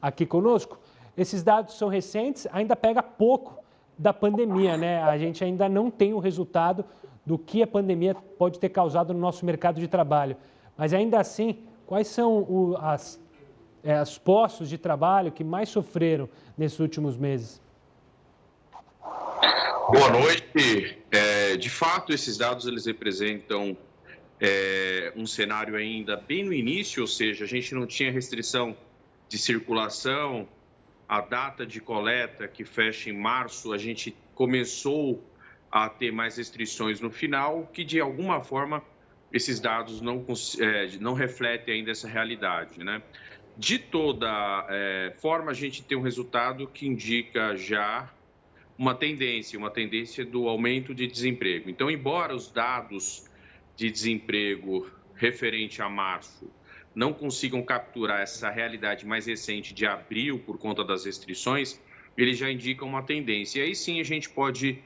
aqui conosco. Esses dados são recentes, ainda pega pouco da pandemia, né? A gente ainda não tem o resultado do que a pandemia pode ter causado no nosso mercado de trabalho. Mas ainda assim, quais são os postos de trabalho que mais sofreram nesses últimos meses? Boa noite. De fato, esses dados eles representam um cenário ainda bem no início, ou seja, a gente não tinha restrição de circulação. A data de coleta, que fecha em março, a gente começou a ter mais restrições no final, que de alguma forma esses dados não refletem ainda essa realidade, né? De toda forma, a gente tem um resultado que indica já uma tendência do aumento de desemprego. Então, embora os dados de desemprego referente a março não consigam capturar essa realidade mais recente de abril por conta das restrições, eles já indicam uma tendência. E aí sim a gente pode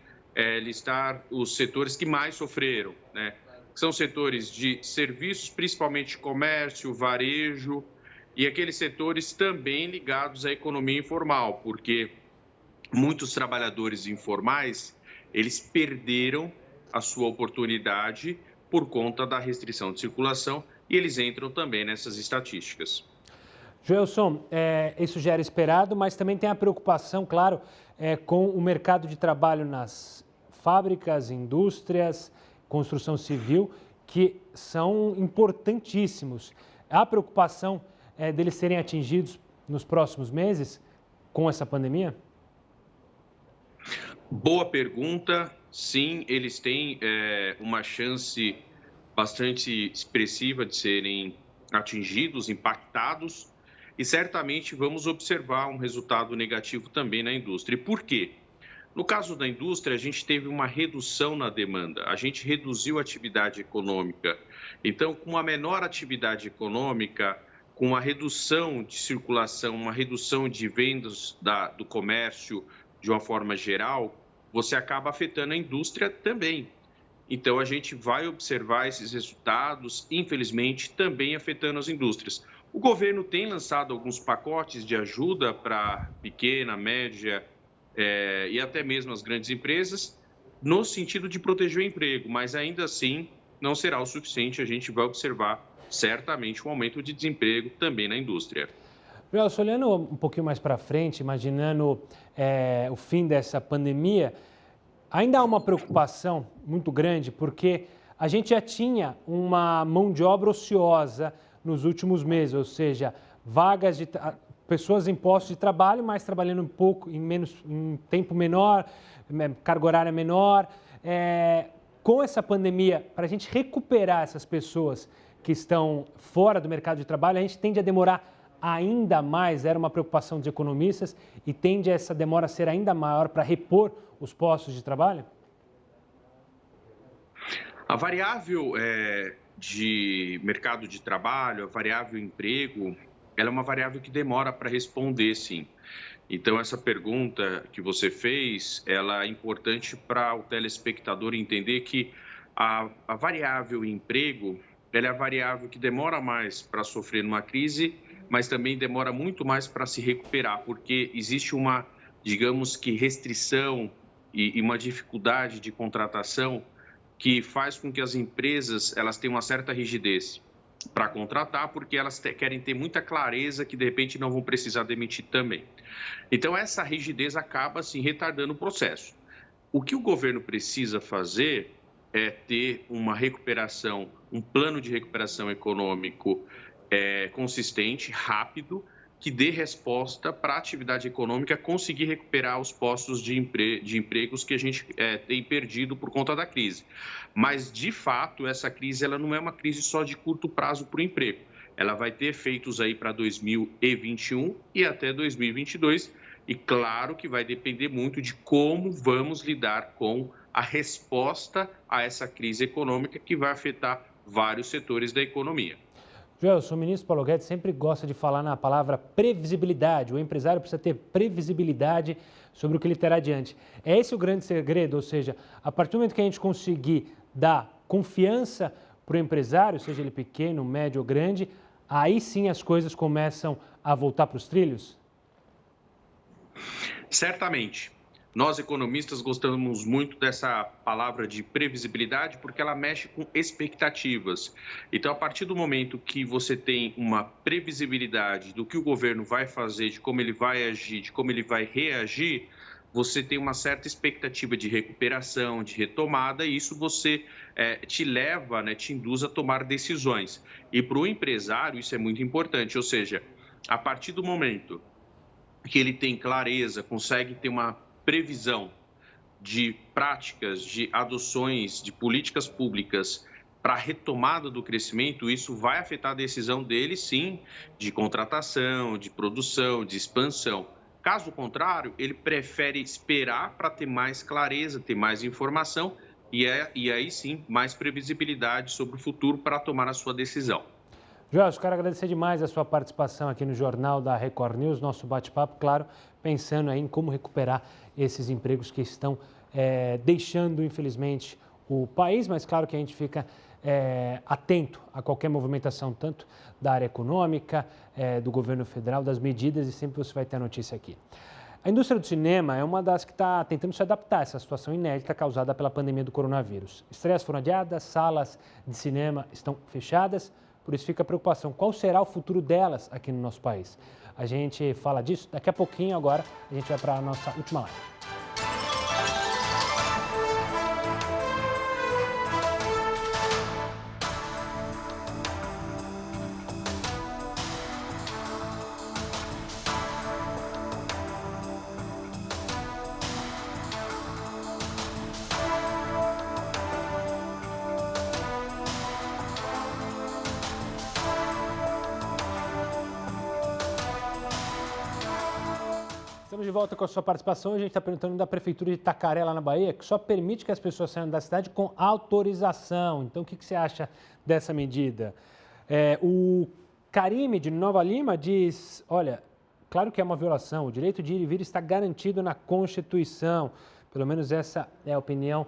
listar os setores que mais sofreram, né? São setores de serviços, principalmente comércio, varejo, e aqueles setores também ligados à economia informal, porque muitos trabalhadores informais, eles perderam a sua oportunidade por conta da restrição de circulação e eles entram também nessas estatísticas. Joelson, isso já era esperado, mas também tem a preocupação, claro, com o mercado de trabalho nas fábricas, indústrias, construção civil, que são importantíssimos. Há preocupação deles serem atingidos nos próximos meses com essa pandemia? Boa pergunta. Sim, eles têm uma chance bastante expressiva de serem atingidos, impactados, e certamente vamos observar um resultado negativo também na indústria. E por quê? No caso da indústria, a gente teve uma redução na demanda, a gente reduziu a atividade econômica. Então, com uma menor atividade econômica, com uma redução de circulação, uma redução de vendas do comércio de uma forma geral, você acaba afetando a indústria também. Então, a gente vai observar esses resultados, infelizmente, também afetando as indústrias. O governo tem lançado alguns pacotes de ajuda para pequena, média e até mesmo as grandes empresas, no sentido de proteger o emprego, mas ainda assim não será o suficiente. A gente vai observar certamente um aumento de desemprego também na indústria. Joelson, olhando um pouquinho mais para frente, imaginando o fim dessa pandemia, ainda há uma preocupação muito grande, porque a gente já tinha uma mão de obra ociosa nos últimos meses, ou seja, vagas de pessoas em postos de trabalho, mas trabalhando um pouco em tempo menor, carga horária menor. Com essa pandemia, para a gente recuperar essas pessoas que estão fora do mercado de trabalho, a gente tende a demorar ainda mais, era uma preocupação dos economistas, e tende essa demora a ser ainda maior para repor os postos de trabalho? A variável de mercado de trabalho, a variável emprego, ela é uma variável que demora para responder, sim. Então, essa pergunta que você fez, ela é importante para o telespectador entender que a variável emprego, ela é a variável que demora mais para sofrer numa crise, mas também demora muito mais para se recuperar, porque existe uma, digamos que, restrição e uma dificuldade de contratação que faz com que as empresas elas tenham uma certa rigidez para contratar, porque elas querem ter muita clareza que, de repente, não vão precisar demitir também. Então, essa rigidez acaba, assim, retardando o processo. O que o governo precisa fazer é ter uma recuperação, um plano de recuperação econômico consistente, rápido, que dê resposta para a atividade econômica conseguir recuperar os postos de empregos que a gente tem perdido por conta da crise. Mas, de fato, essa crise ela não é uma crise só de curto prazo para o emprego. Ela vai ter efeitos aí para 2021 e até 2022. E, claro, que vai depender muito de como vamos lidar com a resposta a essa crise econômica que vai afetar vários setores da economia. Joelson, o ministro Paulo Guedes sempre gosta de falar na palavra previsibilidade. O empresário precisa ter previsibilidade sobre o que ele terá adiante. É esse o grande segredo, ou seja, a partir do momento que a gente conseguir dar confiança para o empresário, seja ele pequeno, médio ou grande, aí sim as coisas começam a voltar para os trilhos? Certamente. Nós, economistas, gostamos muito dessa palavra de previsibilidade porque ela mexe com expectativas. Então, a partir do momento que você tem uma previsibilidade do que o governo vai fazer, de como ele vai agir, de como ele vai reagir, você tem uma certa expectativa de recuperação, de retomada, e isso você te leva, te induz a tomar decisões. E para o empresário isso é muito importante, ou seja, a partir do momento que ele tem clareza, consegue ter uma previsão de práticas, de adoções, de políticas públicas para a retomada do crescimento, isso vai afetar a decisão dele, sim, de contratação, de produção, de expansão. Caso contrário, ele prefere esperar para ter mais clareza, ter mais informação e aí sim, mais previsibilidade sobre o futuro para tomar a sua decisão. Joelson, quero agradecer demais a sua participação aqui no Jornal da Record News, nosso bate-papo, claro, pensando aí em como recuperar esses empregos que estão deixando, infelizmente, o país, mas claro que a gente fica atento a qualquer movimentação, tanto da área econômica, do governo federal, das medidas, e sempre você vai ter a notícia aqui. A indústria do cinema é uma das que está tentando se adaptar a essa situação inédita causada pela pandemia do coronavírus. Estreias foram adiadas, salas de cinema estão fechadas, por isso fica a preocupação. Qual será o futuro delas aqui no nosso país? A gente fala disso daqui a pouquinho. Agora a gente vai para a nossa última live. Estamos de volta com a sua participação. A gente está perguntando da Prefeitura de Itacaré, lá na Bahia, que só permite que as pessoas saiam da cidade com autorização. Então, o que você acha dessa medida? O Karime, de Nova Lima, diz, olha, claro que é uma violação. O direito de ir e vir está garantido na Constituição. Pelo menos essa é a opinião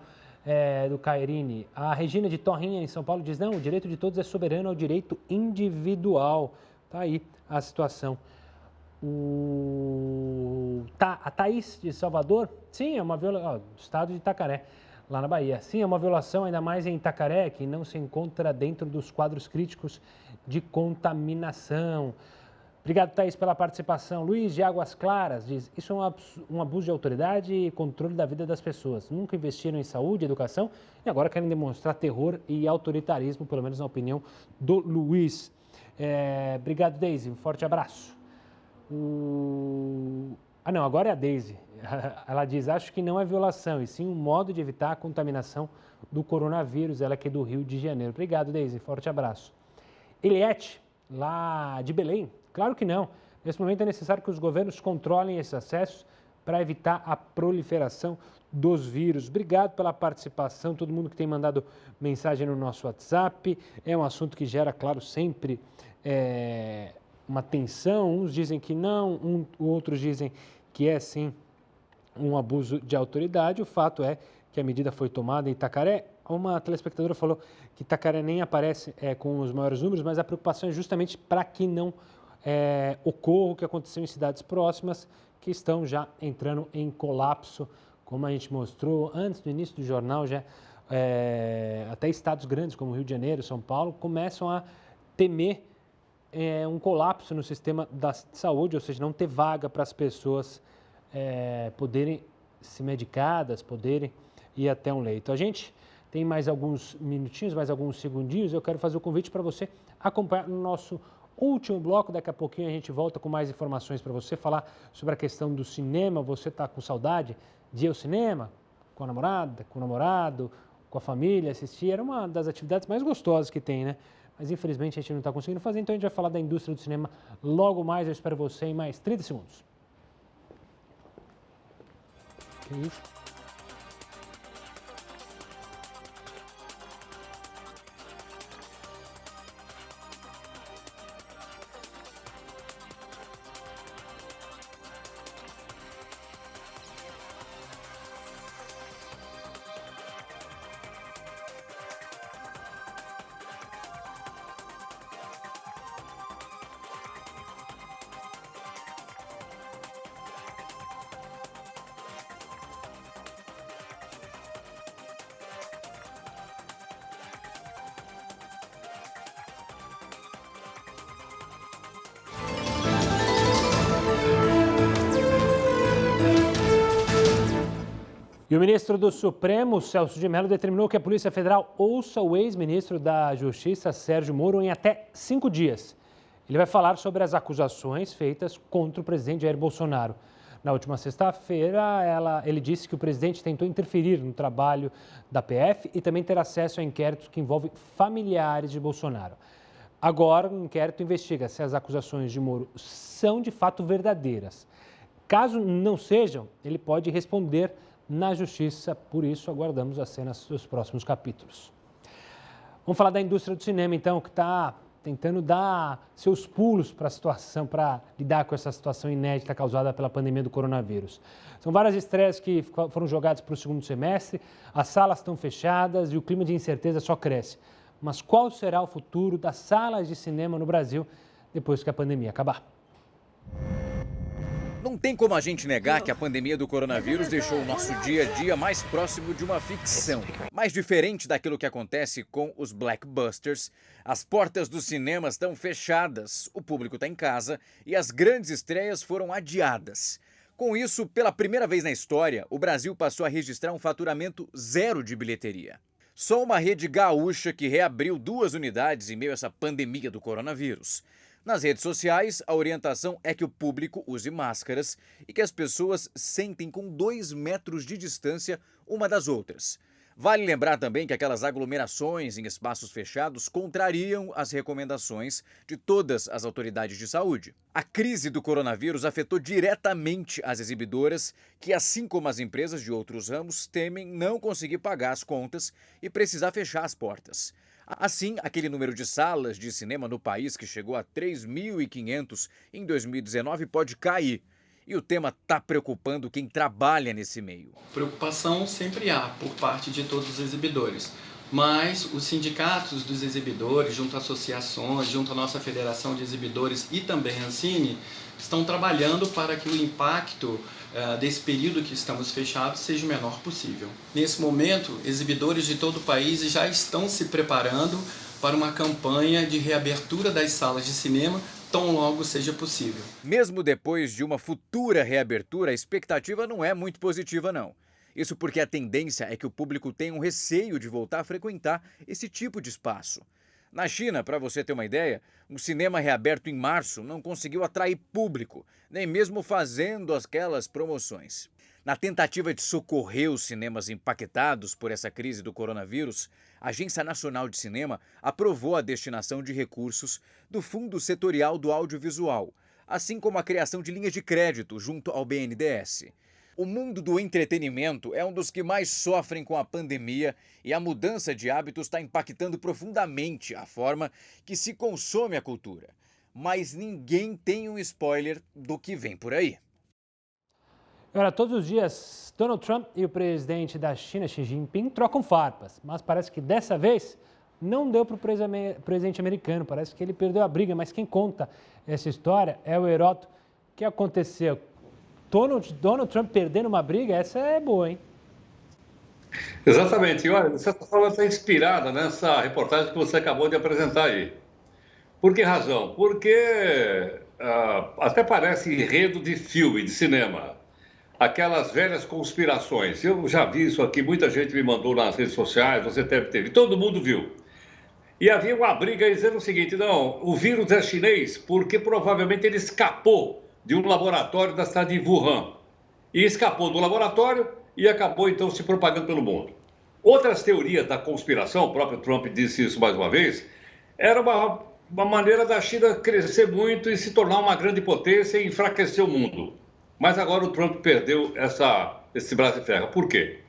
do Karime. A Regina, de Torrinha, em São Paulo, diz, não, o direito de todos é soberano ao direito individual. Está aí a situação. A Thaís, de Salvador, sim, é uma violação, do estado de Itacaré, lá na Bahia. Sim, é uma violação, ainda mais em Itacaré, que não se encontra dentro dos quadros críticos de contaminação. Obrigado, Thaís, pela participação. Luiz, de Águas Claras, diz, isso é um abuso de autoridade e controle da vida das pessoas. Nunca investiram em saúde, educação e agora querem demonstrar terror e autoritarismo, pelo menos na opinião do Luiz. Obrigado, Deise, um forte abraço. Não, agora é a Deise. Ela diz, acho que não é violação, e sim um modo de evitar a contaminação do coronavírus. Ela que é do Rio de Janeiro. Obrigado, Deise. Forte abraço. Eliette, lá de Belém. Claro que não. Nesse momento é necessário que os governos controlem esses acessos para evitar a proliferação dos vírus. Obrigado pela participação, todo mundo que tem mandado mensagem no nosso WhatsApp. É um assunto que gera, claro, sempre uma tensão, uns dizem que não, outros dizem que é sim um abuso de autoridade. O fato é que a medida foi tomada em Itacaré. Uma telespectadora falou que Itacaré nem aparece com os maiores números, mas a preocupação é justamente para que não ocorra o que aconteceu em cidades próximas que estão já entrando em colapso, como a gente mostrou antes do início do jornal, já até estados grandes como Rio de Janeiro, São Paulo, começam a temer um colapso no sistema da saúde, ou seja, não ter vaga para as pessoas poderem se medicadas, poderem ir até um leito. A gente tem mais alguns minutinhos, mais alguns segundinhos, eu quero fazer o convite para você acompanhar no nosso último bloco. Daqui a pouquinho a gente volta com mais informações para você, falar sobre a questão do cinema. Você está com saudade de ir ao cinema? Com a namorada, com o namorado, com a família, assistir? Era uma das atividades mais gostosas que tem, né? Mas infelizmente a gente não está conseguindo fazer, então a gente vai falar da indústria do cinema logo mais. Eu espero você em mais 30 segundos. Que isso? E o ministro do Supremo, Celso de Mello, determinou que a Polícia Federal ouça o ex-ministro da Justiça, Sérgio Moro, em até 5 dias. Ele vai falar sobre as acusações feitas contra o presidente Jair Bolsonaro. Na última sexta-feira, ele disse que o presidente tentou interferir no trabalho da PF e também ter acesso a inquéritos que envolvem familiares de Bolsonaro. Agora, o inquérito investiga se as acusações de Moro são de fato verdadeiras. Caso não sejam, ele pode responder na Justiça, por isso aguardamos as cenas dos próximos capítulos. Vamos falar da indústria do cinema, então, que está tentando dar seus pulos para a situação, para lidar com essa situação inédita causada pela pandemia do coronavírus. São várias estreias que foram jogadas para o segundo semestre, as salas estão fechadas e o clima de incerteza só cresce. Mas qual será o futuro das salas de cinema no Brasil depois que a pandemia acabar? Não tem como a gente negar que a pandemia do coronavírus deixou o nosso dia a dia mais próximo de uma ficção. Mais diferente daquilo que acontece com os blockbusters, as portas dos cinemas estão fechadas, o público está em casa e as grandes estreias foram adiadas. Com isso, pela primeira vez na história, o Brasil passou a registrar um faturamento zero de bilheteria. Só uma rede gaúcha que reabriu 2 unidades em meio a essa pandemia do coronavírus. Nas redes sociais, a orientação é que o público use máscaras e que as pessoas sentem com 2 metros de distância uma das outras. Vale lembrar também que aquelas aglomerações em espaços fechados contrariam as recomendações de todas as autoridades de saúde. A crise do coronavírus afetou diretamente as exibidoras, que, assim como as empresas de outros ramos, temem não conseguir pagar as contas e precisar fechar as portas. Assim, aquele número de salas de cinema no país, que chegou a 3.500 em 2019, pode cair. E o tema está preocupando quem trabalha nesse meio. Preocupação sempre há por parte de todos os exibidores, mas os sindicatos dos exibidores, junto a associações, junto à nossa Federação de Exibidores e também a Ancine, estão trabalhando para que o impacto desse período que estamos fechados seja o menor possível. Nesse momento, exibidores de todo o país já estão se preparando para uma campanha de reabertura das salas de cinema tão logo seja possível. Mesmo depois de uma futura reabertura, a expectativa não é muito positiva, não. Isso porque a tendência é que o público tenha um receio de voltar a frequentar esse tipo de espaço. Na China, para você ter uma ideia, um cinema reaberto em março não conseguiu atrair público, nem mesmo fazendo aquelas promoções. Na tentativa de socorrer os cinemas impactados por essa crise do coronavírus, a Agência Nacional de Cinema aprovou a destinação de recursos do Fundo Setorial do Audiovisual, assim como a criação de linhas de crédito junto ao BNDES. O mundo do entretenimento é um dos que mais sofrem com a pandemia e a mudança de hábitos está impactando profundamente a forma que se consome a cultura. Mas ninguém tem um spoiler do que vem por aí. Agora, todos os dias, Donald Trump e o presidente da China, Xi Jinping, trocam farpas. Mas parece que dessa vez não deu para o presidente americano. Parece que ele perdeu a briga. Mas quem conta essa história é o Heródoto. O que aconteceu? Donald Trump perdendo uma briga? Essa é boa, hein? Exatamente. E olha, de certa forma, está inspirada nessa reportagem que você acabou de apresentar aí. Por que razão? Porque até parece enredo de filme, de cinema. Aquelas velhas conspirações. Eu já vi isso aqui, muita gente me mandou nas redes sociais, você deve ter visto, todo mundo viu. E havia uma briga dizendo o seguinte, não, o vírus é chinês porque provavelmente ele escapou de um laboratório da cidade de Wuhan. E escapou do laboratório e acabou então se propagando pelo mundo. Outras teorias da conspiração, o próprio Trump disse isso mais uma vez, era uma maneira da China crescer muito e se tornar uma grande potência e enfraquecer o mundo. Mas agora o Trump perdeu esse braço de ferro. Por quê?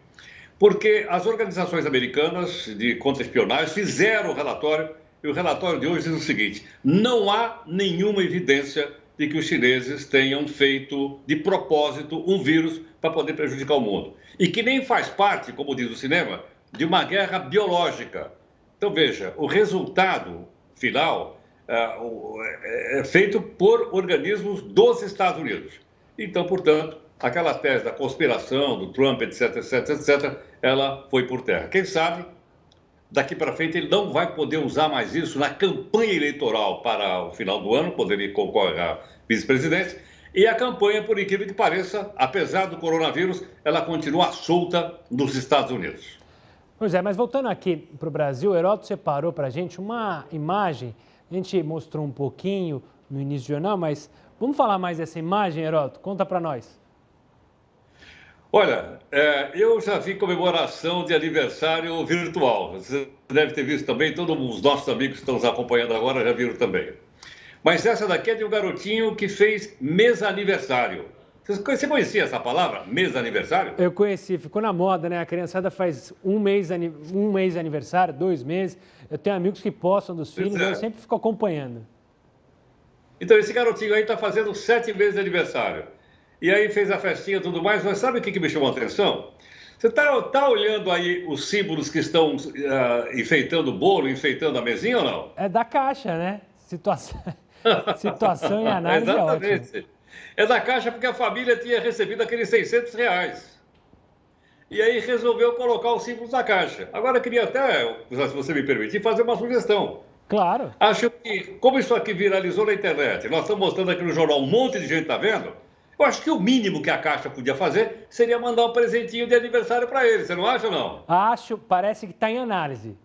Porque as organizações americanas de contra-espionagem fizeram o relatório, e o relatório de hoje diz o seguinte, não há nenhuma evidência de que os chineses tenham feito de propósito um vírus para poder prejudicar o mundo. E que nem faz parte, como diz o cinema, de uma guerra biológica. Então veja, o resultado final é feito por organismos dos Estados Unidos. Então, portanto, aquela tese da conspiração, do Trump, etc, etc, etc, ela foi por terra. Quem sabe, daqui para frente, ele não vai poder usar mais isso na campanha eleitoral para o final do ano, quando ele concorre à vice-presidência, E a campanha, por incrível que pareça, apesar do coronavírus, ela continua solta nos Estados Unidos. Pois é, mas voltando aqui para o Brasil, o Heródoto separou para a gente uma imagem, a gente mostrou um pouquinho no início do jornal, mas vamos falar mais dessa imagem, Heródoto? Conta para nós. Olha, eu já vi comemoração de aniversário virtual. Você deve ter visto também, todos os nossos amigos que estão nos acompanhando agora já viram também. Mas essa daqui é de um garotinho que fez mês-aniversário. Você conhecia essa palavra, mês-aniversário? Eu conheci, ficou na moda, né? A criançada faz um mês aniversário, 2 meses. Eu tenho amigos que postam dos filhos, eu sempre fico acompanhando. Então, esse garotinho aí está fazendo 7 meses de aniversário. E aí fez a festinha e tudo mais, mas sabe o que me chamou a atenção? Você tá olhando aí os símbolos que estão enfeitando o bolo, enfeitando a mesinha ou não? É da Caixa, né? Situação e análise é ótimo. É da Caixa porque a família tinha recebido aqueles R$600. E aí resolveu colocar os símbolos da Caixa. Agora eu queria até, se você me permitir, fazer uma sugestão. Claro. Acho que, como isso aqui viralizou na internet, nós estamos mostrando aqui no jornal, um monte de gente está vendo, eu acho que o mínimo que a Caixa podia fazer seria mandar um presentinho de aniversário para ele. Você não acha ou não? Acho, parece que está em análise.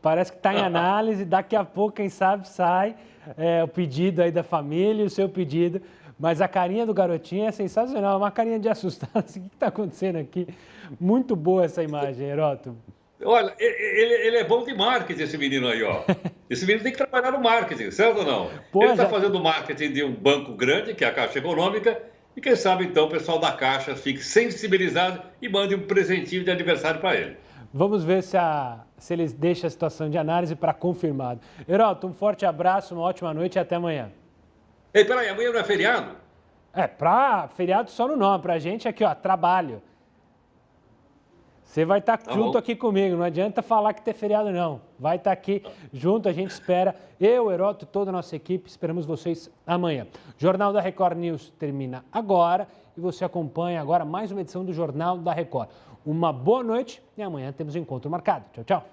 Parece que está em análise, daqui a pouco, quem sabe, sai o pedido aí da família, o seu pedido. Mas a carinha do garotinho é sensacional, uma carinha de assustado. Assim, o que está acontecendo aqui? Muito boa essa imagem, Heródoto. Olha, ele é bom de marketing, esse menino aí, ó. Esse menino tem que trabalhar no marketing, certo ou não? Ele está fazendo o marketing de um banco grande, que é a Caixa Econômica, e quem sabe, então, o pessoal da Caixa fique sensibilizado e mande um presentinho de aniversário para ele. Vamos ver se eles deixam a situação de análise para confirmado. Heródoto, um forte abraço, uma ótima noite e até amanhã. Ei, peraí, amanhã não é feriado? Feriado só no nome, pra gente aqui, ó, trabalho. Você vai estar junto aqui comigo, não adianta falar que tem feriado não. Vai estar aqui junto, a gente espera. Eu, Heródoto e toda a nossa equipe, esperamos vocês amanhã. Jornal da Record News termina agora e você acompanha agora mais uma edição do Jornal da Record. Uma boa noite e amanhã temos um encontro marcado. Tchau, tchau.